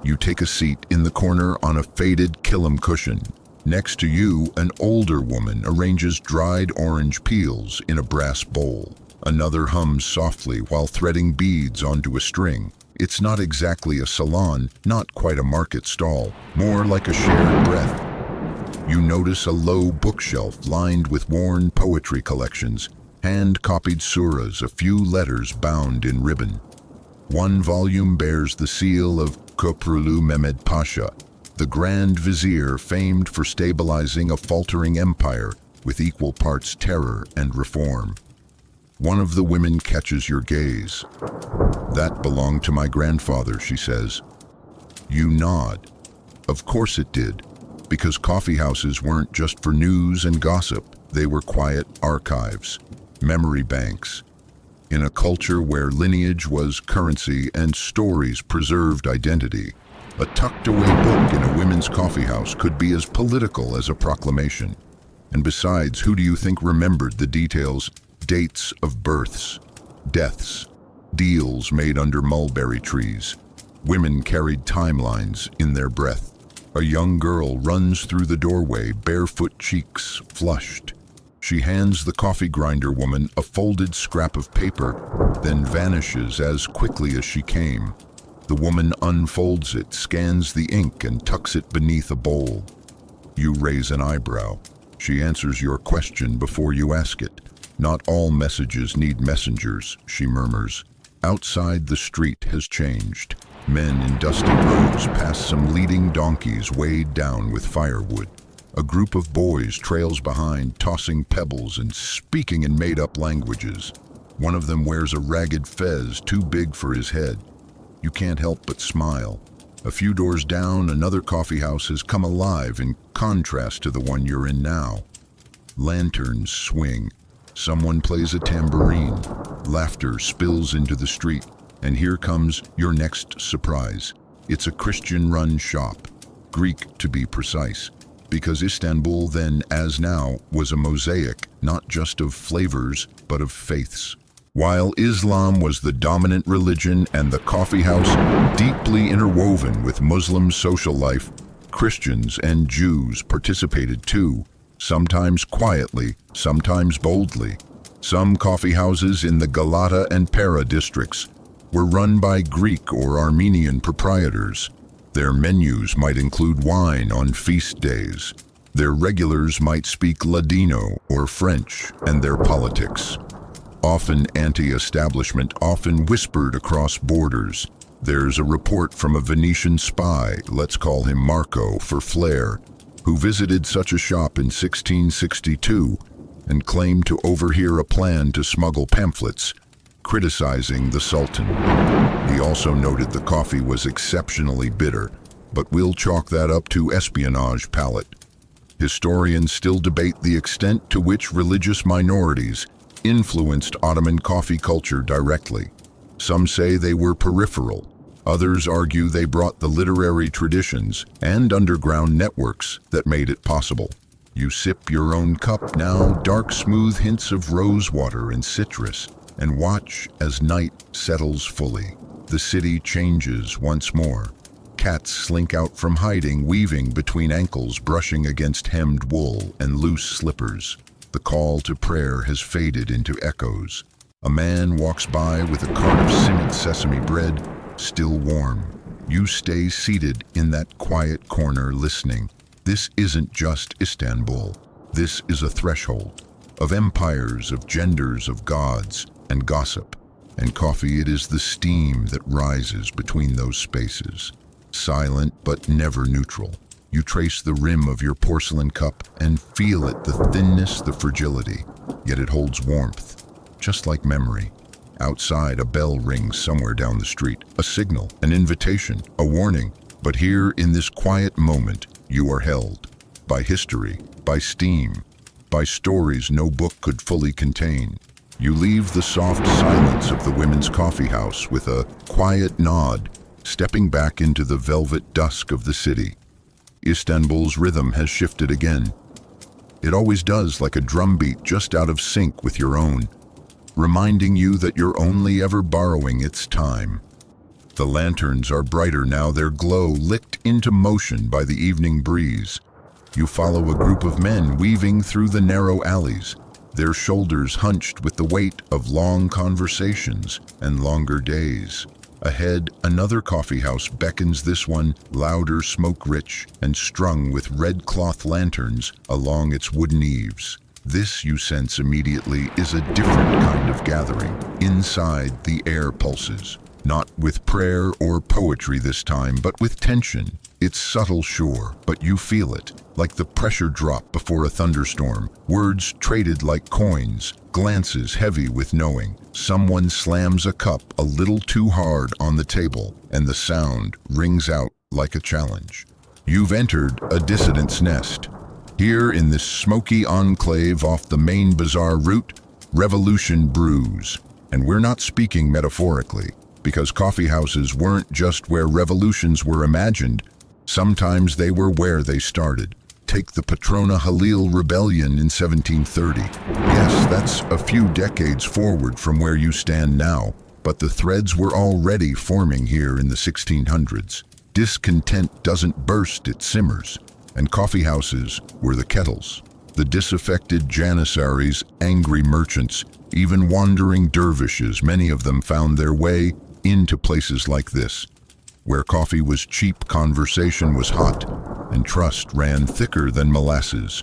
You take a seat in the corner on a faded kilim cushion. Next to you, an older woman arranges dried orange peels in a brass bowl. Another hums softly while threading beads onto a string. It's not exactly a salon, not quite a market stall, more like a shared breath. You notice a low bookshelf lined with worn poetry collections, hand-copied surahs, a few letters bound in ribbon. One volume bears the seal of Köprülü Mehmed Pasha, the Grand Vizier famed for stabilizing a faltering empire with equal parts terror and reform. One of the women catches your gaze. "That belonged to my grandfather," she says. You nod. Of course it did, because coffee houses weren't just for news and gossip. They were quiet archives, memory banks. In a culture where lineage was currency and stories preserved identity, a tucked-away book in a women's coffee house could be as political as a proclamation. And besides, who do you think remembered the details? Dates of births, deaths, deals made under mulberry trees. Women carried timelines in their breath. A young girl runs through the doorway, barefoot, cheeks flushed. She hands the coffee grinder woman a folded scrap of paper, then vanishes as quickly as she came. The woman unfolds it, scans the ink, and tucks it beneath a bowl. You raise an eyebrow. She answers your question before you ask it. "Not all messages need messengers," she murmurs. Outside, the street has changed. Men in dusty robes pass some leading donkeys weighed down with firewood. A group of boys trails behind, tossing pebbles and speaking in made-up languages. One of them wears a ragged fez too big for his head. You can't help but smile. A few doors down, another coffee house has come alive in contrast to the one you're in now. Lanterns swing. Someone plays a tambourine. Laughter spills into the street. And here comes your next surprise. It's a Christian-run shop. Greek, to be precise. Because Istanbul then, as now, was a mosaic, not just of flavors, but of faiths. While Islam was the dominant religion and the coffee house deeply interwoven with Muslim social life, Christians and Jews participated too, sometimes quietly, sometimes boldly. Some coffee houses in the Galata and Pera districts were run by Greek or Armenian proprietors. Their menus might include wine on feast days. Their regulars might speak Ladino or French, and their politics, often anti-establishment, often whispered across borders. There's a report from a Venetian spy, let's call him Marco for flair, who visited such a shop in 1662 and claimed to overhear a plan to smuggle pamphlets criticizing the Sultan. He also noted the coffee was exceptionally bitter, but we'll chalk that up to espionage palate. Historians still debate the extent to which religious minorities influenced Ottoman coffee culture directly. Some say they were peripheral. Others argue they brought the literary traditions and underground networks that made it possible. You sip your own cup now, dark smooth hints of rosewater and citrus, and watch as night settles fully. The city changes once more. Cats slink out from hiding, weaving between ankles, brushing against hemmed wool and loose slippers. The call to prayer has faded into echoes. A man walks by with a cart of simmered sesame bread, still warm. You stay seated in that quiet corner listening. This isn't just Istanbul. This is a threshold of empires, of genders, of gods, and gossip. And coffee, it is the steam that rises between those spaces. Silent but never neutral. You trace the rim of your porcelain cup and feel it, the thinness, the fragility. Yet it holds warmth, just like memory. Outside, a bell rings somewhere down the street. A signal, an invitation, a warning. But here, in this quiet moment, you are held. By history, by steam, by stories no book could fully contain. You leave the soft silence of the women's coffee house with a quiet nod, stepping back into the velvet dusk of the city. Istanbul's rhythm has shifted again. It always does, like a drumbeat just out of sync with your own, reminding you that you're only ever borrowing its time. The lanterns are brighter now, their glow licked into motion by the evening breeze. You follow a group of men weaving through the narrow alleys, their shoulders hunched with the weight of long conversations and longer days. Ahead, another coffee house beckons, this one louder, smoke-rich, and strung with red cloth lanterns along its wooden eaves. This, you sense immediately, is a different kind of gathering. Inside, the air pulses, not with prayer or poetry this time, but with tension. It's subtle, sure, but you feel it, like the pressure drop before a thunderstorm. Words traded like coins, glances heavy with knowing. Someone slams a cup a little too hard on the table, and the sound rings out like a challenge. You've entered a dissident's nest. Here in this smoky enclave off the main bazaar route, revolution brews. And we're not speaking metaphorically, because coffee houses weren't just where revolutions were imagined. Sometimes they were where they started. Take the Patrona Halil Rebellion in 1730. Yes, that's a few decades forward from where you stand now, but the threads were already forming here in the 1600s. Discontent doesn't burst, it simmers. And coffee houses were the kettles. The disaffected janissaries, angry merchants, even wandering dervishes, many of them found their way into places like this. Where coffee was cheap, conversation was hot, and trust ran thicker than molasses.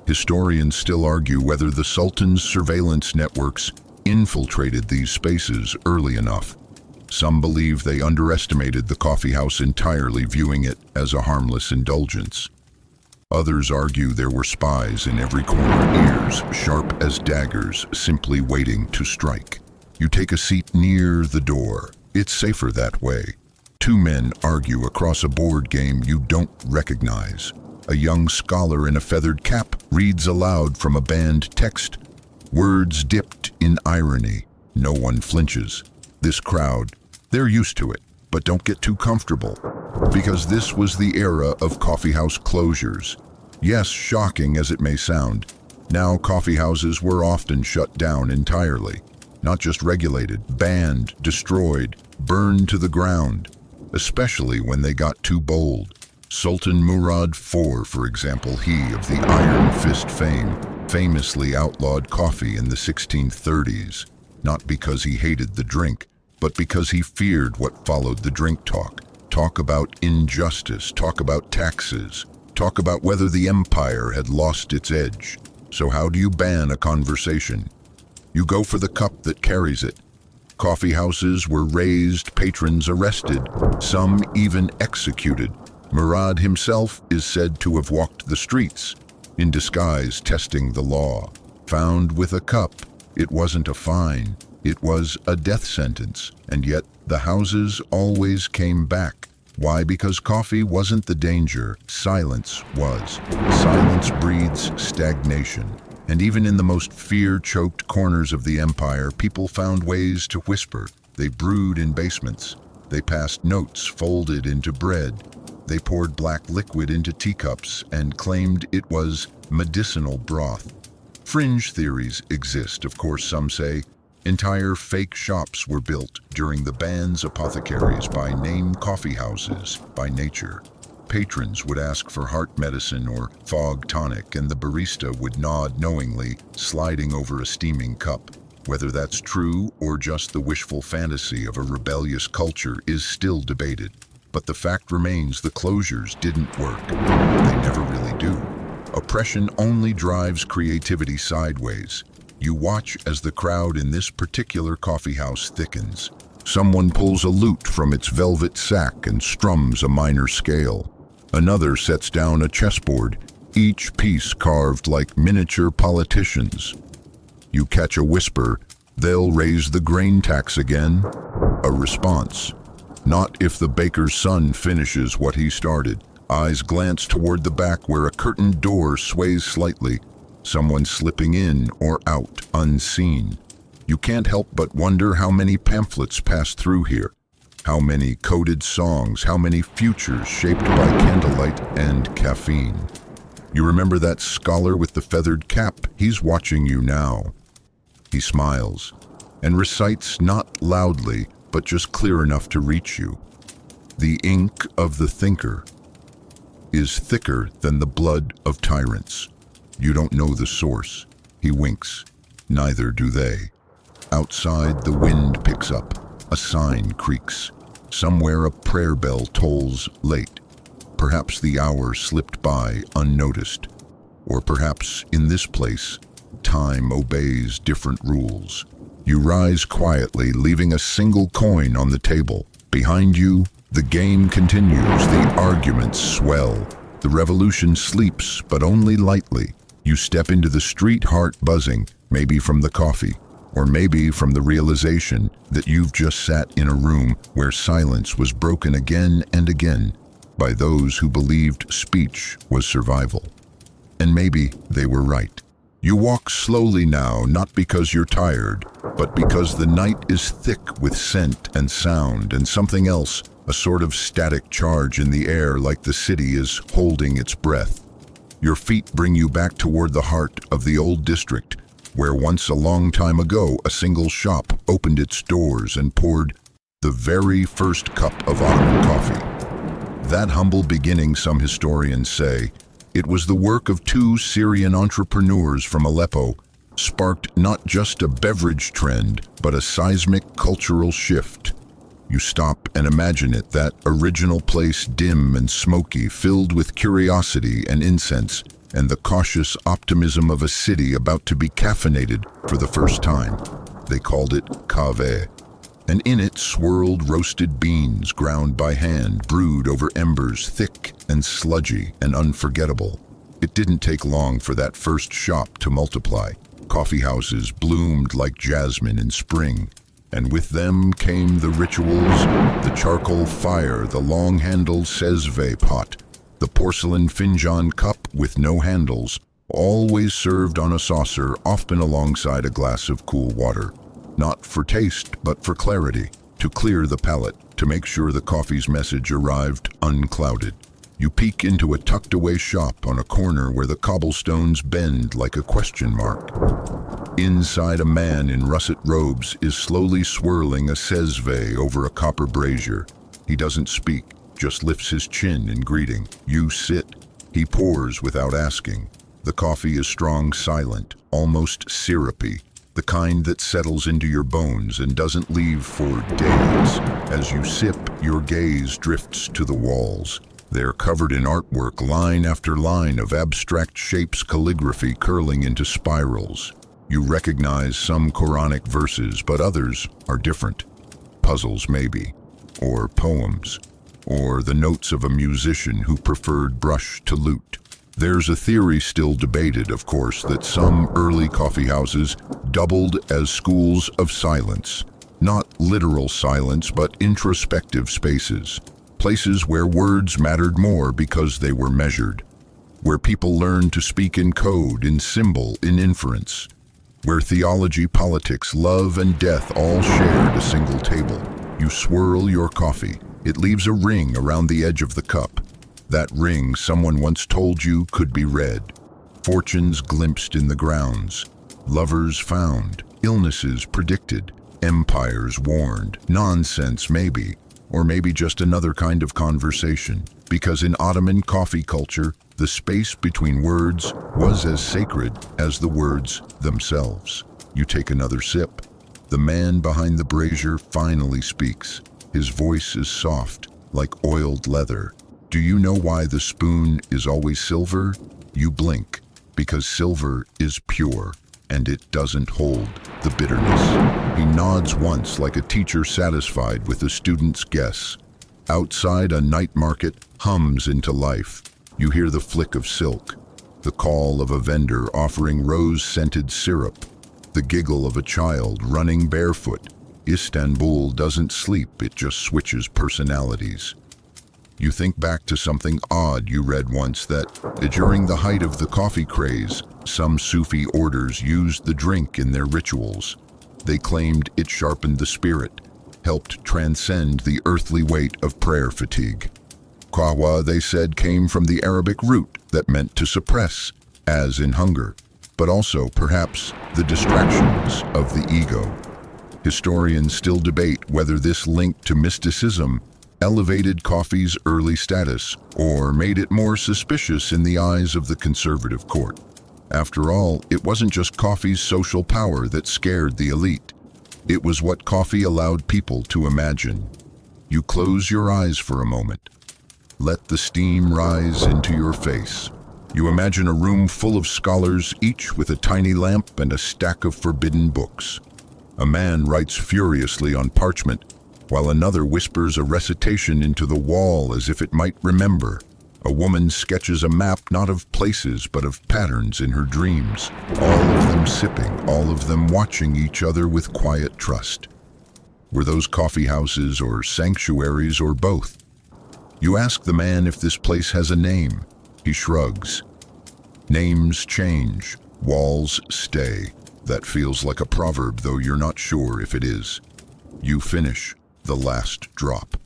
Historians still argue whether the Sultan's surveillance networks infiltrated these spaces early enough. Some believe they underestimated the coffee house entirely, viewing it as a harmless indulgence. Others argue there were spies in every corner, ears sharp as daggers, simply waiting to strike. You take a seat near the door. It's safer that way. Two men argue across a board game you don't recognize. A young scholar in a feathered cap reads aloud from a banned text, words dipped in irony. No one flinches. This crowd, they're used to it, but don't get too comfortable, because this was the era of coffeehouse closures. Yes, shocking as it may sound, now coffee houses were often shut down entirely, not just regulated, banned, destroyed, burned to the ground, especially when they got too bold. Sultan Murad IV, for example, he of the Iron Fist fame, famously outlawed coffee in the 1630s, not because he hated the drink, but because he feared what followed the drink talk. Talk about injustice, talk about taxes, talk about whether the empire had lost its edge. So how do you ban a conversation? You go for the cup that carries it. Coffee houses were razed, patrons arrested, some even executed. Murad himself is said to have walked the streets, in disguise testing the law. Found with a cup, it wasn't a fine, it was a death sentence, and yet the houses always came back. Why? Because coffee wasn't the danger, silence was. Silence breeds stagnation. And even in the most fear-choked corners of the empire, people found ways to whisper. They brewed in basements. They passed notes folded into bread. They poured black liquid into teacups and claimed it was medicinal broth. Fringe theories exist, of course, some say. Entire fake shops were built during the band's apothecaries by name coffee houses by nature. Patrons would ask for heart medicine or fog tonic, and the barista would nod knowingly, sliding over a steaming cup. Whether that's true or just the wishful fantasy of a rebellious culture is still debated. But the fact remains the closures didn't work. They never really do. Oppression only drives creativity sideways. You watch as the crowd in this particular coffeehouse thickens. Someone pulls a lute from its velvet sack and strums a minor scale. Another sets down a chessboard, each piece carved like miniature politicians. You catch a whisper, "They'll raise the grain tax again." A response, "Not if the baker's son finishes what he started." Eyes glance toward the back where a curtained door sways slightly, someone slipping in or out unseen. You can't help but wonder how many pamphlets pass through here, how many coded songs, how many futures shaped by candlelight and caffeine. You remember that scholar with the feathered cap? He's watching you now. He smiles and recites not loudly, but just clear enough to reach you. The ink of the thinker is thicker than the blood of tyrants. You don't know the source. He winks. Neither do they. Outside, the wind picks up. A sign creaks. Somewhere a prayer bell tolls late. Perhaps the hour slipped by unnoticed. Or perhaps, in this place, time obeys different rules. You rise quietly, leaving a single coin on the table. Behind you, the game continues. The arguments swell. The revolution sleeps, but only lightly. You step into the street, heart buzzing, maybe from the coffee, or maybe from the realization that you've just sat in a room where silence was broken again and again by those who believed speech was survival. And maybe they were right. You walk slowly now, not because you're tired, but because the night is thick with scent and sound and something else, a sort of static charge in the air, like the city is holding its breath. Your feet bring you back toward the heart of the old district, where once a long time ago a single shop opened its doors and poured the very first cup of Ottoman coffee. That humble beginning, some historians say, it was the work of two Syrian entrepreneurs from Aleppo, sparked not just a beverage trend, but a seismic cultural shift. You stop and imagine it, that original place, dim and smoky, filled with curiosity and incense, and the cautious optimism of a city about to be caffeinated for the first time. They called it cave, and in it swirled roasted beans ground by hand, brewed over embers, thick and sludgy and unforgettable. It didn't take long for that first shop to multiply. Coffee houses bloomed like jasmine in spring, and with them came the rituals, the charcoal fire, the long-handled sezve pot, the porcelain finjan cup with no handles, always served on a saucer, often alongside a glass of cool water. Not for taste, but for clarity, to clear the palate, to make sure the coffee's message arrived unclouded. You peek into a tucked-away shop on a corner where the cobblestones bend like a question mark. Inside, a man in russet robes is slowly swirling a sezve over a copper brazier. He doesn't speak, just lifts his chin in greeting. You sit. He pours without asking. The coffee is strong, silent, almost syrupy, the kind that settles into your bones and doesn't leave for days. As you sip, your gaze drifts to the walls. They're covered in artwork, line after line of abstract shapes, calligraphy curling into spirals. You recognize some Quranic verses, but others are different. Puzzles, maybe, or poems, or the notes of a musician who preferred brush to lute. There's a theory still debated, of course, that some early coffeehouses doubled as schools of silence. Not literal silence, but introspective spaces. Places where words mattered more because they were measured. Where people learned to speak in code, in symbol, in inference. where theology, politics, love, and death all shared a single table. You swirl your coffee. It leaves a ring around the edge of the cup. That ring, someone once told you, could be read. Fortunes glimpsed in the grounds. Lovers found. Illnesses predicted. Empires warned. Nonsense, maybe. Or maybe just another kind of conversation. Because in Ottoman coffee culture, the space between words was as sacred as the words themselves. You take another sip. The man behind the brazier finally speaks. His voice is soft, like oiled leather. Do you know why the spoon is always silver? You blink, because silver is pure, and it doesn't hold the bitterness. He nods once like a teacher satisfied with a student's guess. Outside, a night market hums into life. You hear the flick of silk, the call of a vendor offering rose-scented syrup, the giggle of a child running barefoot. Istanbul doesn't sleep, it just switches personalities. You think back to something odd you read once, that during the height of the coffee craze, some Sufi orders used the drink in their rituals. They claimed it sharpened the spirit, helped transcend the earthly weight of prayer fatigue. Qahwa, they said, came from the Arabic root that meant to suppress, as in hunger, but also, perhaps, the distractions of the ego. Historians still debate whether this link to mysticism elevated coffee's early status or made it more suspicious in the eyes of the conservative court. After all, it wasn't just coffee's social power that scared the elite. It was what coffee allowed people to imagine. You close your eyes for a moment. Let the steam rise into your face. You imagine a room full of scholars, each with a tiny lamp and a stack of forbidden books. A man writes furiously on parchment, while another whispers a recitation into the wall as if it might remember. A woman sketches a map not of places but of patterns in her dreams, all of them sipping, all of them watching each other with quiet trust. Were those coffee houses or sanctuaries or both? You ask the man if this place has a name. He shrugs. Names change, walls stay. That feels like a proverb, though you're not sure if it is. You finish the last drop.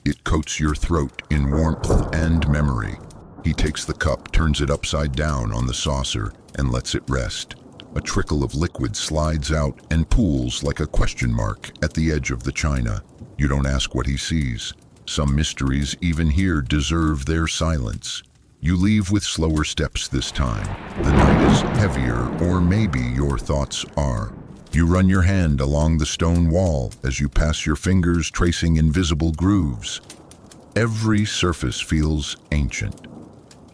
It coats your throat in warmth and memory. He takes the cup, turns it upside down on the saucer, and lets it rest. A trickle of liquid slides out and pools like a question mark at the edge of the china. You don't ask what he sees. Some mysteries, even here, deserve their silence. You leave with slower steps this time. The night is heavier, or maybe your thoughts are. You run your hand along the stone wall as you pass your fingers tracing invisible grooves. Every surface feels ancient.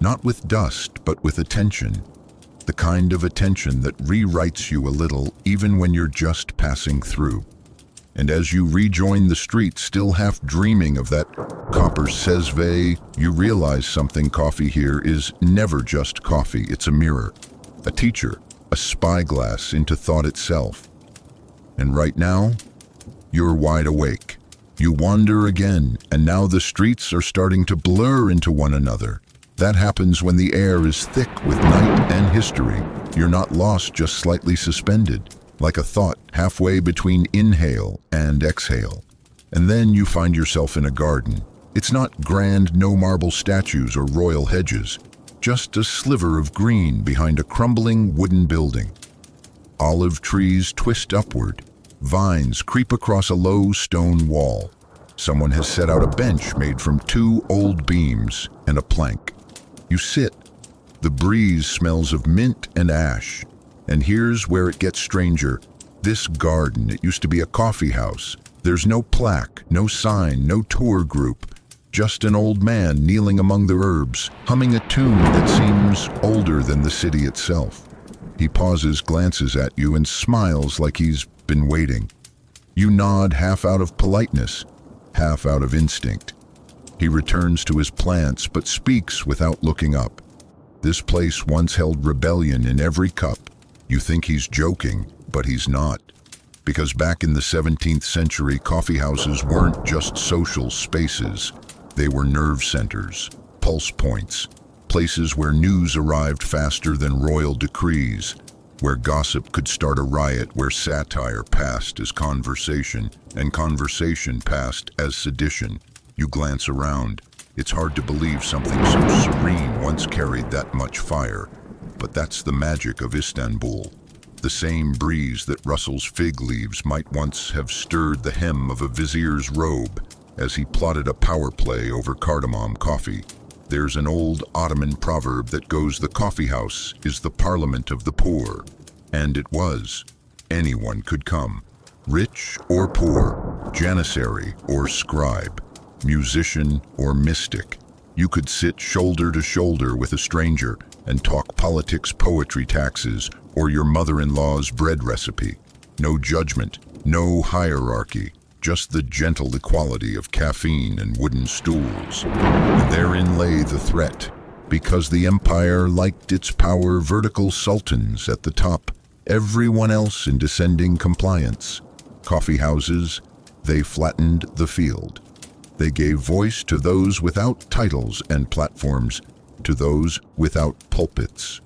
Not with dust, but with attention. The kind of attention that rewrites you a little even when you're just passing through. And as you rejoin the street, still half dreaming of that copper sesve, you realize something. Coffee here is never just coffee, it's a mirror, a teacher, a spyglass into thought itself. And right now, you're wide awake. You wander again, and now the streets are starting to blur into one another. That happens when the air is thick with night and history. You're not lost, just slightly suspended, like a thought halfway between inhale and exhale. And then you find yourself in a garden. It's not grand, no marble statues or royal hedges, just a sliver of green behind a crumbling wooden building. Olive trees twist upward. Vines creep across a low stone wall. Someone has set out a bench made from 2 old beams and a plank. You sit. The breeze smells of mint and ash. And here's where it gets stranger. This garden, it used to be a coffee house. There's no plaque, no sign, no tour group. Just an old man kneeling among the herbs, humming a tune that seems older than the city itself. He pauses, glances at you, and smiles like he's been waiting. You nod, half out of politeness, half out of instinct. He returns to his plants, but speaks without looking up. This place once held rebellion in every cup. You think he's joking, but he's not. Because back in the 17th century, coffee houses weren't just social spaces. They were nerve centers, pulse points, places where news arrived faster than royal decrees. where gossip could start a riot, where satire passed as conversation, and conversation passed as sedition. You glance around. It's hard to believe something so serene once carried that much fire. But that's the magic of Istanbul. The same breeze that rustles fig leaves might once have stirred the hem of a vizier's robe as he plotted a power play over cardamom coffee. There's an old Ottoman proverb that goes, "The coffee house is the parliament of the poor." And it was. Anyone could come. Rich or poor, janissary or scribe, musician or mystic. You could sit shoulder to shoulder with a stranger and talk politics, poetry, taxes, or your mother-in-law's bread recipe. No judgment, no hierarchy, just the gentle equality of caffeine and wooden stools. And therein lay the threat. Because the empire liked its power, vertical sultans at the top, everyone else in descending compliance. Coffee houses, they flattened the field. They gave voice to those without titles and platforms, to those without pulpits.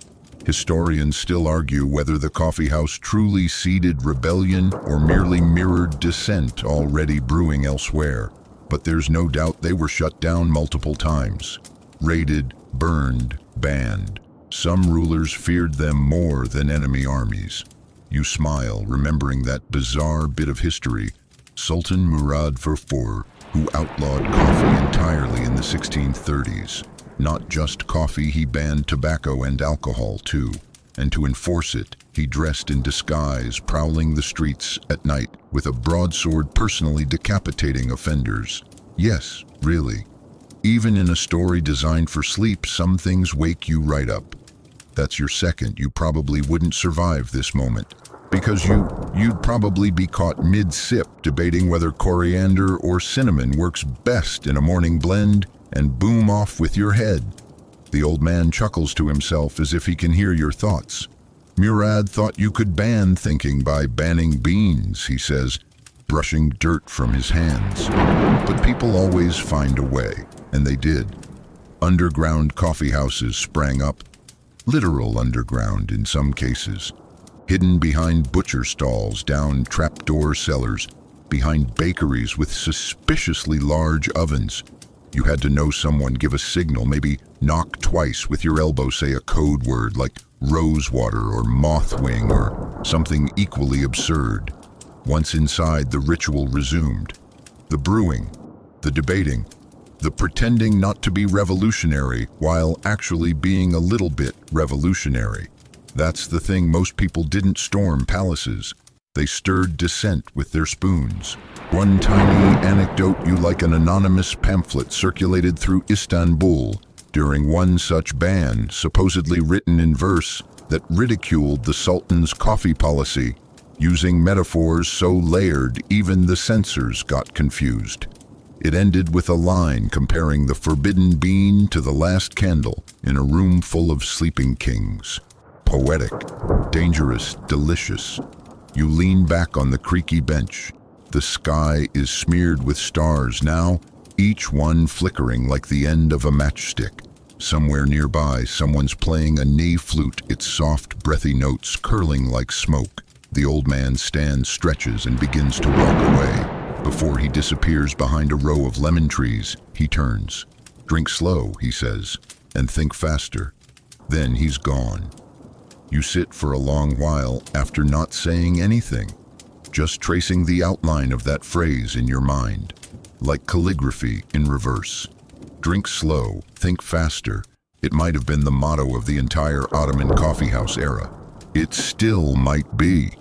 Historians still argue whether the coffee house truly seeded rebellion or merely mirrored dissent already brewing elsewhere. But there's no doubt they were shut down multiple times. Raided, burned, banned. Some rulers feared them more than enemy armies. You smile, remembering that bizarre bit of history. Sultan Murad IV, who outlawed coffee entirely in the 1630s. Not just coffee, he banned tobacco and alcohol too. And to enforce it, he dressed in disguise, prowling the streets at night with a broadsword, personally decapitating offenders. Yes, really. Even in a story designed for sleep, some things wake you right up. That's your second. You probably wouldn't survive this moment. Because you'd probably be caught mid-sip debating whether coriander or cinnamon works best in a morning blend, and boom, off with your head. The old man chuckles to himself as if he can hear your thoughts. Murad thought you could ban thinking by banning beans, he says, brushing dirt from his hands. But people always find a way, and they did. Underground coffee houses sprang up, literal underground in some cases, hidden behind butcher stalls, down trapdoor cellars, behind bakeries with suspiciously large ovens. You had to know someone, give a signal, maybe knock twice with your elbow, say a code word like rosewater or mothwing or something equally absurd. Once inside, the ritual resumed. The brewing, the debating, the pretending not to be revolutionary while actually being a little bit revolutionary. That's the thing. Most people didn't storm palaces. They stirred dissent with their spoons. One tiny anecdote, you like an anonymous pamphlet circulated through Istanbul during one such ban, supposedly written in verse, that ridiculed the Sultan's coffee policy, using metaphors so layered even the censors got confused. It ended with a line comparing the forbidden bean to the last candle in a room full of sleeping kings. Poetic, dangerous, delicious. You lean back on the creaky bench. The sky is smeared with stars now, each one flickering like the end of a matchstick. Somewhere nearby, someone's playing a knee flute, its soft, breathy notes curling like smoke. The old man stands, stretches, and begins to walk away. Before he disappears behind a row of lemon trees, he turns. "Drink slow," he says, "and think faster." Then he's gone. You sit for a long while after not saying anything, just tracing the outline of that phrase in your mind, like calligraphy in reverse. Drink slow, think faster. It might have been the motto of the entire Ottoman coffeehouse era. It still might be,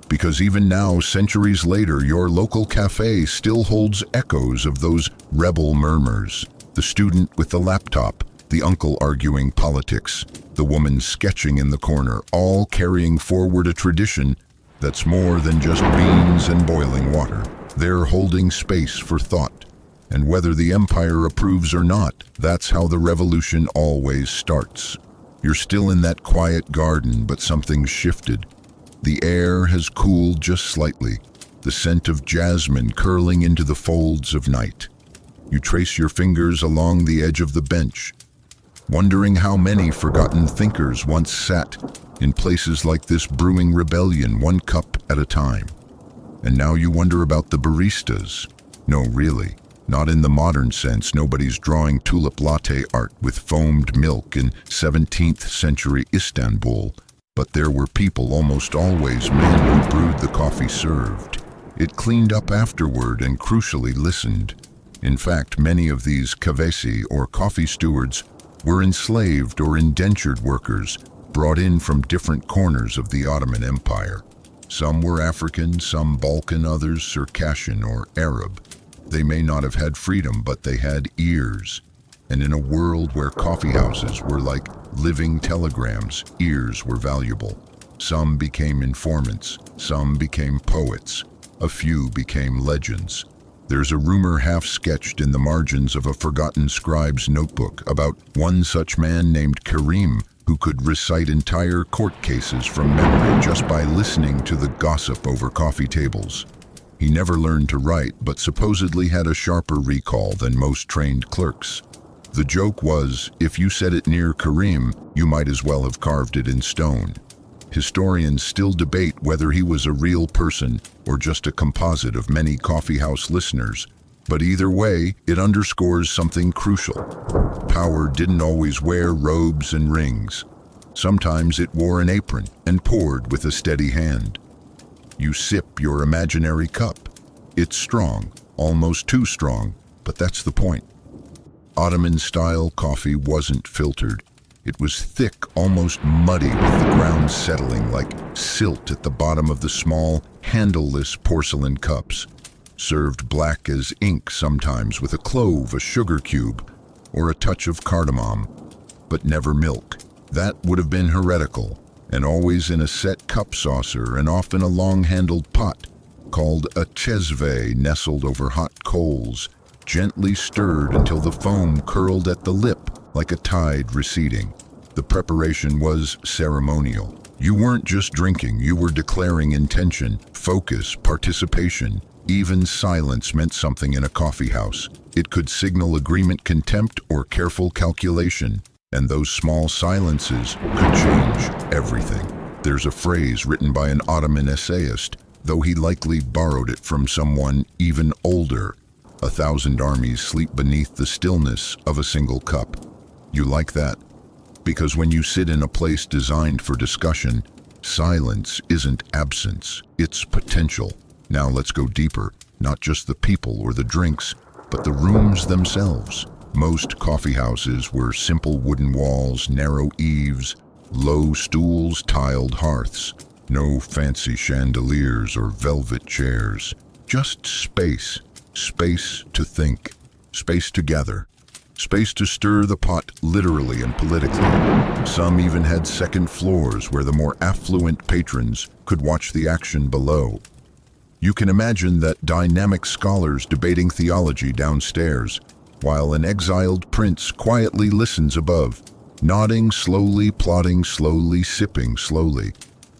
because even now, centuries later, your local cafe still holds echoes of those rebel murmurs. The student with the laptop, the uncle arguing politics, the woman sketching in the corner, all carrying forward a tradition that's more than just beans and boiling water. They're holding space for thought. And whether the empire approves or not, that's how the revolution always starts. You're still in that quiet garden, but something's shifted. The air has cooled just slightly, the scent of jasmine curling into the folds of night. You trace your fingers along the edge of the bench. wondering how many forgotten thinkers once sat in places like this brewing rebellion one cup at a time. And now you wonder about the baristas. No, really, not in the modern sense. Nobody's drawing tulip latte art with foamed milk in 17th century Istanbul, but there were people, almost always men, who brewed the coffee served. It cleaned up afterward and crucially listened. In fact, many of these kavesi, or coffee stewards, were enslaved or indentured workers brought in from different corners of the Ottoman Empire. Some were African, some Balkan, others Circassian or Arab. They may not have had freedom, but they had ears. And in a world where coffeehouses were like living telegrams, ears were valuable. Some became informants, some became poets, a few became legends. There's a rumor half sketched in the margins of a forgotten scribe's notebook about one such man named Karim, who could recite entire court cases from memory just by listening to the gossip over coffee tables. He never learned to write, but supposedly had a sharper recall than most trained clerks. The joke was, if you said it near Karim, you might as well have carved it in stone. Historians still debate whether he was a real person or just a composite of many coffeehouse listeners, but either way, it underscores something crucial. Power didn't always wear robes and rings. Sometimes it wore an apron and poured with a steady hand. You sip your imaginary cup. It's strong, almost too strong, but that's the point. Ottoman-style coffee wasn't filtered. It was thick, almost muddy, with the ground settling like silt at the bottom of the small, handleless porcelain cups. Served black as ink sometimes with a clove, a sugar cube, or a touch of cardamom, but never milk. That would have been heretical, and always in a set cup saucer and often a long-handled pot called a chesve, nestled over hot coals, gently stirred until the foam curled at the lip like a tide receding. The preparation was ceremonial. You weren't just drinking, you were declaring intention, focus, participation. Even silence meant something in a coffee house. It could signal agreement, contempt, or careful calculation, and those small silences could change everything. There's a phrase written by an Ottoman essayist, though he likely borrowed it from someone even older: 1,000 armies sleep beneath the stillness of a single cup. You like that? Because when you sit in a place designed for discussion, silence isn't absence, it's potential. Now let's go deeper, not just the people or the drinks, but the rooms themselves. Most coffee houses were simple wooden walls, narrow eaves, low stools, tiled hearths. No fancy chandeliers or velvet chairs. Just space. Space to think. Space to gather. Space to stir the pot literally and politically. Some even had second floors where the more affluent patrons could watch the action below. You can imagine that dynamic scholars debating theology downstairs, while an exiled prince quietly listens above, nodding slowly, plodding slowly, sipping slowly.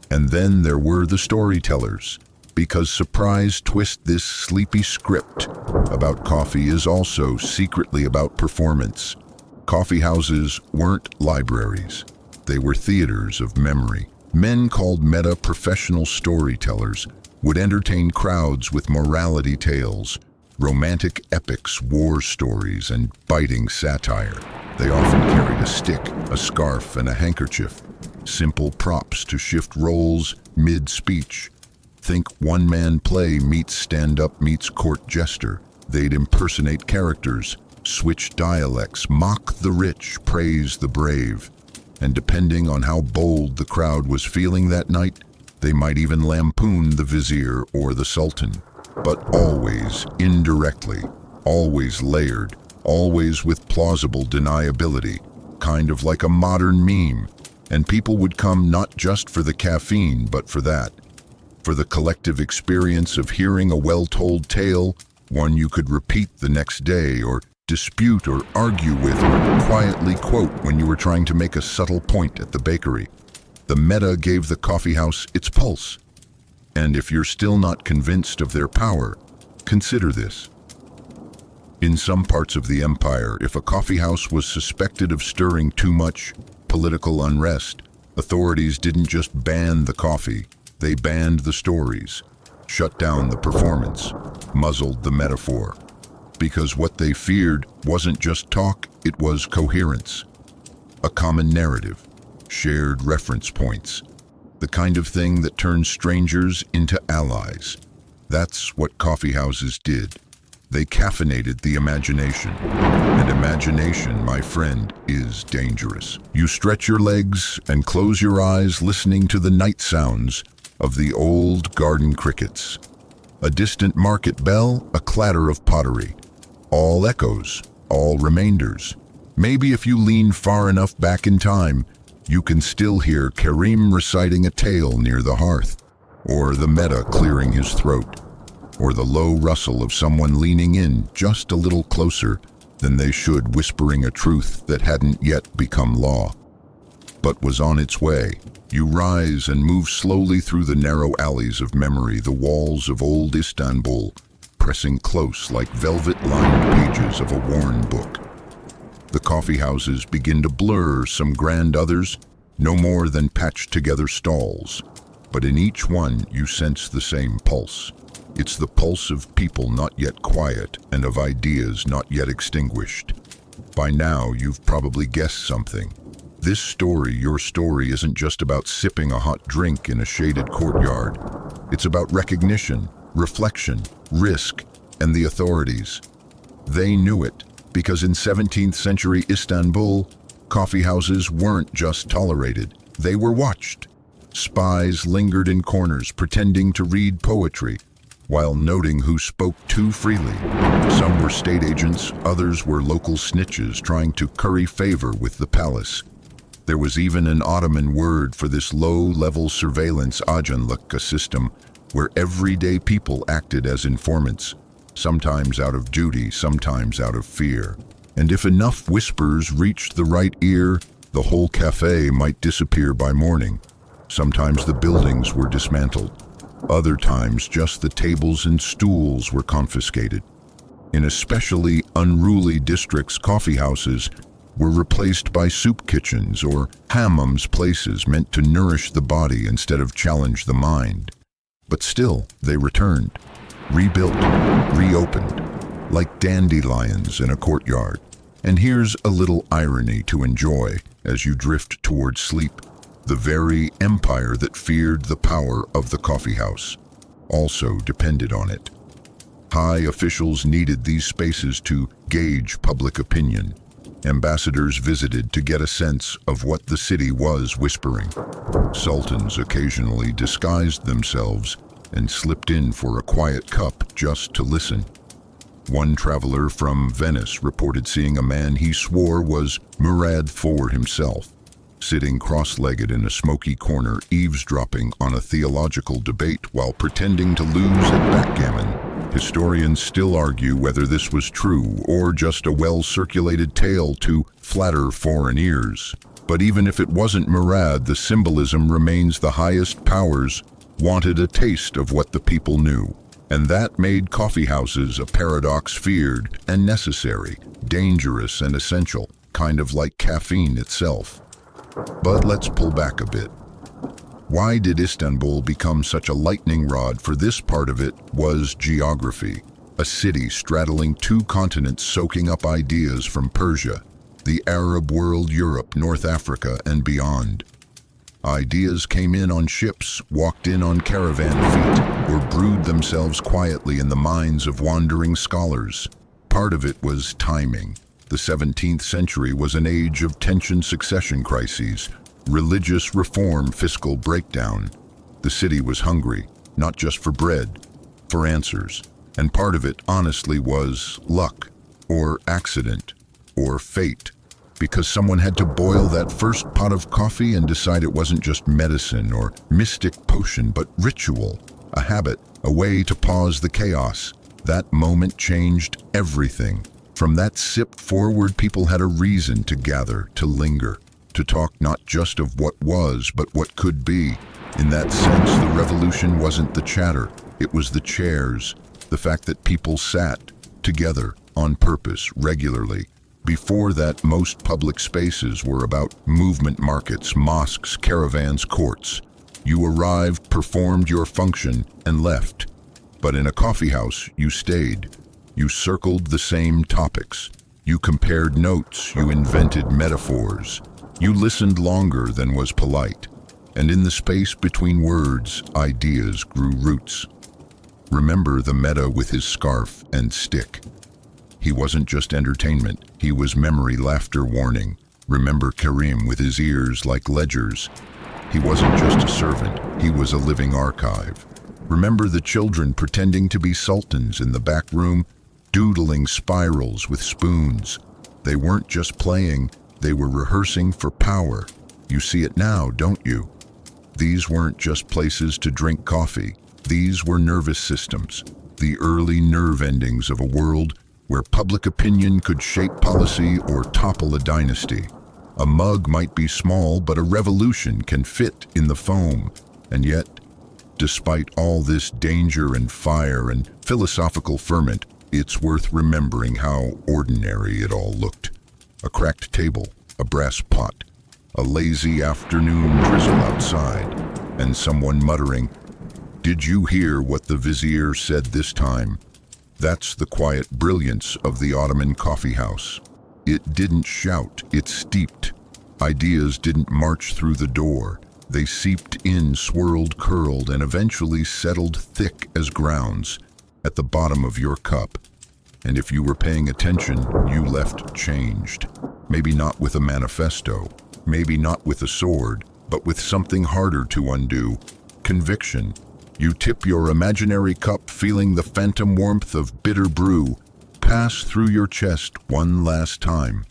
And then there were the storytellers, because surprise twist, this sleepy script about coffee is also secretly about performance. Coffee houses weren't libraries. They were theaters of memory. Men called meta professional storytellers would entertain crowds with morality tales, romantic epics, war stories, and biting satire. They often carried a stick, a scarf, and a handkerchief, simple props to shift roles mid-speech. Think one-man play meets stand-up meets court jester. They'd impersonate characters, switch dialects, mock the rich, praise the brave. And depending on how bold the crowd was feeling that night, they might even lampoon the vizier or the sultan. But always indirectly, always layered, always with plausible deniability, kind of like a modern meme. And people would come not just for the caffeine, but for that. For the collective experience of hearing a well-told tale, one you could repeat the next day, or dispute or argue with, or quietly quote when you were trying to make a subtle point at the bakery. The meta gave the coffeehouse its pulse. And if you're still not convinced of their power, consider this. In some parts of the empire, if a coffeehouse was suspected of stirring too much political unrest, authorities didn't just ban the coffee, they banned the stories, shut down the performance, muzzled the metaphor. Because what they feared wasn't just talk, it was coherence. A common narrative, shared reference points, the kind of thing that turns strangers into allies. That's what coffeehouses did. They caffeinated the imagination. And imagination, my friend, is dangerous. You stretch your legs and close your eyes listening to the night sounds of the old garden crickets. A distant market bell, a clatter of pottery. All echoes, all remainders. Maybe if you lean far enough back in time, you can still hear Karim reciting a tale near the hearth, or the Meta clearing his throat, or the low rustle of someone leaning in just a little closer than they should, whispering a truth that hadn't yet become law, but was on its way. You rise and move slowly through the narrow alleys of memory, the walls of old Istanbul, pressing close like velvet-lined pages of a worn book. The coffeehouses begin to blur, some grand, others no more than patched-together stalls. But in each one you sense the same pulse. It's the pulse of people not yet quiet and of ideas not yet extinguished. By now, you've probably guessed something. This story, your story, isn't just about sipping a hot drink in a shaded courtyard. It's about recognition, reflection, risk, and the authorities. They knew it, because in 17th century Istanbul, coffeehouses weren't just tolerated, they were watched. Spies lingered in corners, pretending to read poetry, while noting who spoke too freely. Some were state agents, others were local snitches trying to curry favor with the palace. There was even an Ottoman word for this low-level surveillance ajanlık, a system where everyday people acted as informants, sometimes out of duty, sometimes out of fear. And if enough whispers reached the right ear, the whole cafe might disappear by morning. Sometimes the buildings were dismantled. Other times, just the tables and stools were confiscated. In especially unruly districts, coffeehouses were replaced by soup kitchens or hammams, places meant to nourish the body instead of challenge the mind. But still, they returned, rebuilt, reopened, like dandelions in a courtyard. And here's a little irony to enjoy as you drift towards sleep. The very empire that feared the power of the coffeehouse also depended on it. High officials needed these spaces to gauge public opinion. Ambassadors visited to get a sense of what the city was whispering. Sultans occasionally disguised themselves and slipped in for a quiet cup just to listen. One traveler from Venice reported seeing a man he swore was Murad IV himself, sitting cross-legged in a smoky corner, eavesdropping on a theological debate while pretending to lose at backgammon. Historians still argue whether this was true or just a well-circulated tale to flatter foreign ears. But even if it wasn't Murad, the symbolism remains. The highest powers wanted a taste of what the people knew. And that made coffeehouses a paradox, feared and necessary, dangerous and essential, kind of like caffeine itself. But let's pull back a bit. Why did Istanbul become such a lightning rod? For this part of it was geography. A city straddling two continents, soaking up ideas from Persia, the Arab world, Europe, North Africa, and beyond. Ideas came in on ships, walked in on caravan feet, or brewed themselves quietly in the minds of wandering scholars. Part of it was timing. The 17th century was an age of tension, succession crises, religious reform, fiscal breakdown. The city was hungry, not just for bread, for answers. And part of it, honestly, was luck, or accident, or fate. Because someone had to boil that first pot of coffee and decide it wasn't just medicine or mystic potion, but ritual, a habit, a way to pause the chaos. That moment changed everything. From that sip forward, people had a reason to gather, to linger, to talk not just of what was, but what could be. In that sense, the revolution wasn't the chatter, it was the chairs, the fact that people sat together, on purpose, regularly. Before that, most public spaces were about movement markets, mosques, caravans, courts. You arrived, performed your function, and left. But in a coffee house, you stayed. You circled the same topics. You compared notes, you invented metaphors. You listened longer than was polite. And in the space between words, ideas grew roots. Remember the meta with his scarf and stick. He wasn't just entertainment, he was memory, laughter, warning. Remember Karim with his ears like ledgers. He wasn't just a servant, he was a living archive. Remember the children pretending to be sultans in the back room, doodling spirals with spoons. They weren't just playing, they were rehearsing for power. You see it now, don't you? These weren't just places to drink coffee. These were nervous systems, the early nerve endings of a world where public opinion could shape policy or topple a dynasty. A mug might be small, but a revolution can fit in the foam. And yet, despite all this danger and fire and philosophical ferment, it's worth remembering how ordinary it all looked. A cracked table, a brass pot, a lazy afternoon drizzle outside, and someone muttering, "Did you hear what the vizier said this time?" That's the quiet brilliance of the Ottoman coffee house. It didn't shout, it steeped. Ideas didn't march through the door. They seeped in, swirled, curled, and eventually settled thick as grounds at the bottom of your cup. And if you were paying attention, you left changed. Maybe not with a manifesto, maybe not with a sword, but with something harder to undo: conviction. You tip your imaginary cup, feeling the phantom warmth of bitter brew pass through your chest one last time.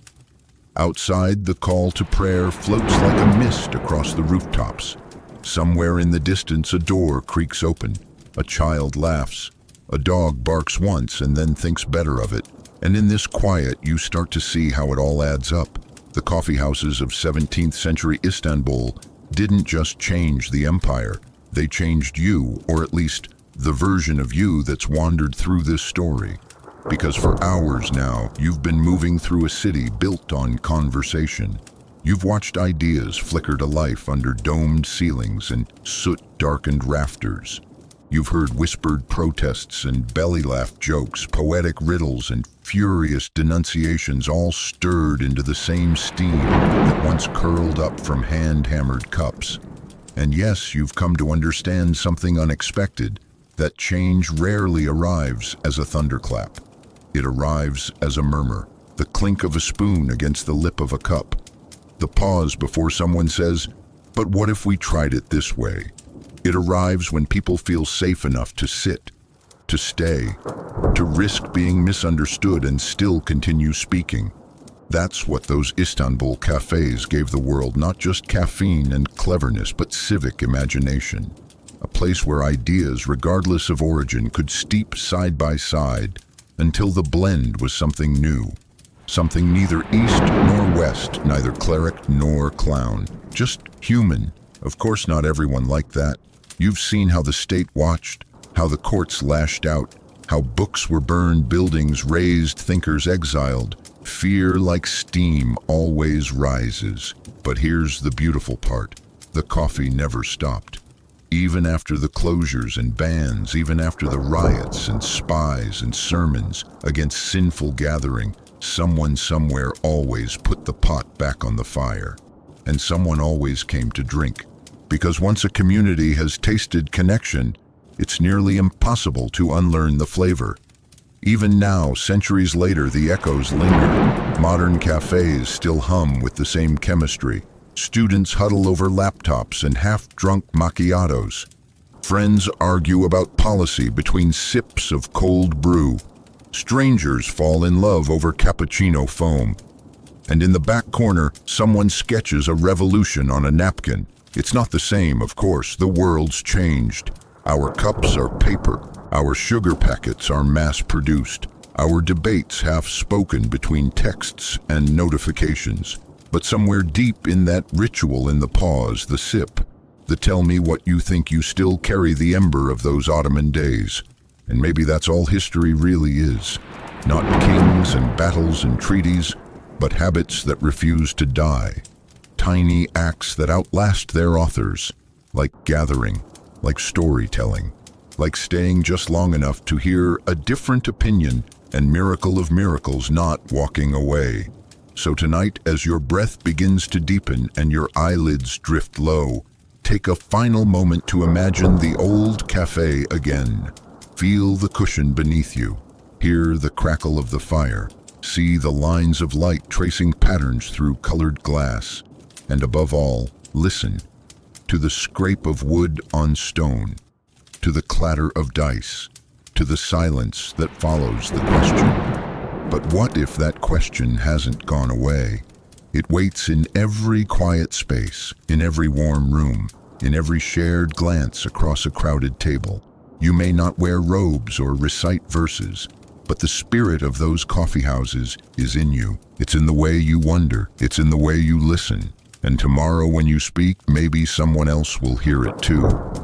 Outside, the call to prayer floats like a mist across the rooftops. Somewhere in the distance, a door creaks open. A child laughs. A dog barks once and then thinks better of it. And in this quiet, you start to see how it all adds up. The coffee houses of 17th century Istanbul didn't just change the empire. They changed you, or at least the version of you that's wandered through this story. Because for hours now, you've been moving through a city built on conversation. You've watched ideas flicker to life under domed ceilings and soot-darkened rafters. You've heard whispered protests and belly-laugh jokes, poetic riddles and furious denunciations, all stirred into the same steam that once curled up from hand-hammered cups. And yes, you've come to understand something unexpected, that change rarely arrives as a thunderclap. It arrives as a murmur, the clink of a spoon against the lip of a cup, the pause before someone says, "But what if we tried it this way?" It arrives when people feel safe enough to sit, to stay, to risk being misunderstood and still continue speaking. That's what those Istanbul cafes gave the world, not just caffeine and cleverness, but civic imagination. A place where ideas, regardless of origin, could steep side by side until the blend was something new. Something neither east nor west, neither cleric nor clown. Just human. Of course not everyone liked that. You've seen how the state watched, how the courts lashed out, how books were burned, buildings razed, thinkers exiled. Fear, like steam, always rises. But here's the beautiful part. The coffee never stopped. Even after the closures and bans, even after the riots and spies and sermons against sinful gathering, someone somewhere always put the pot back on the fire. And someone always came to drink. Because once a community has tasted connection, it's nearly impossible to unlearn the flavor. Even now, centuries later, the echoes linger. Modern cafes still hum with the same chemistry. Students huddle over laptops and half-drunk macchiatos. Friends argue about policy between sips of cold brew. Strangers fall in love over cappuccino foam. And in the back corner, someone sketches a revolution on a napkin. It's not the same, of course. The world's changed. Our cups are paper. Our sugar packets are mass-produced. Our debates half-spoken between texts and notifications. But somewhere deep in that ritual, in the pause, the sip, the tell me what you think, you still carry the ember of those Ottoman days. And maybe that's all history really is. Not kings and battles and treaties, but habits that refuse to die. Tiny acts that outlast their authors, like gathering, like storytelling, like staying just long enough to hear a different opinion and miracle of miracles not walking away. So tonight, as your breath begins to deepen and your eyelids drift low, take a final moment to imagine the old cafe again. Feel the cushion beneath you. Hear the crackle of the fire. See the lines of light tracing patterns through colored glass. And above all, listen to the scrape of wood on stone, to the clatter of dice, to the silence that follows the question. But what if that question hasn't gone away? It waits in every quiet space, in every warm room, in every shared glance across a crowded table. You may not wear robes or recite verses, but the spirit of those coffee houses is in you. It's in the way you wonder. It's in the way you listen. And tomorrow when you speak, maybe someone else will hear it too.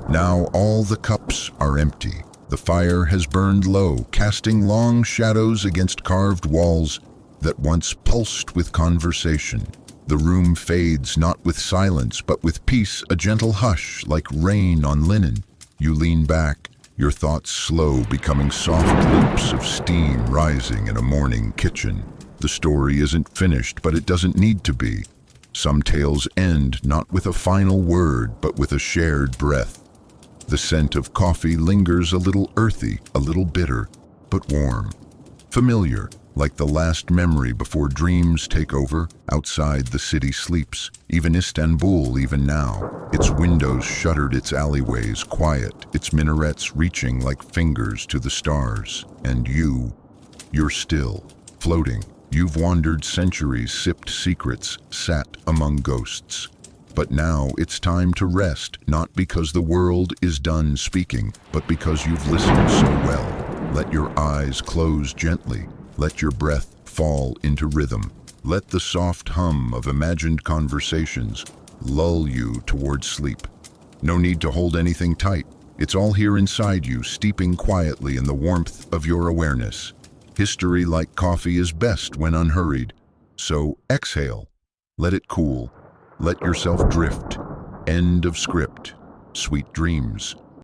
Now all the cups are empty. The fire has burned low, casting long shadows against carved walls that once pulsed with conversation. The room fades not with silence, but with peace, a gentle hush like rain on linen. You lean back, your thoughts slow, becoming soft loops of steam rising in a morning kitchen. The story isn't finished, but it doesn't need to be. Some tales end not with a final word, but with a shared breath. The scent of coffee lingers a little earthy, a little bitter, but warm. Familiar, like the last memory before dreams take over. Outside the city sleeps, even Istanbul, even now. Its windows shuttered, its alleyways quiet, its minarets reaching like fingers to the stars. And you're still, floating. You've wandered centuries, sipped secrets, sat among ghosts. But now it's time to rest, not because the world is done speaking, but because you've listened so well. Let your eyes close gently. Let your breath fall into rhythm. Let the soft hum of imagined conversations lull you towards sleep. No need to hold anything tight. It's all here inside you, steeping quietly in the warmth of your awareness. History, like coffee, is best when unhurried. So exhale. Let it cool. Let yourself drift. End of script. Sweet dreams.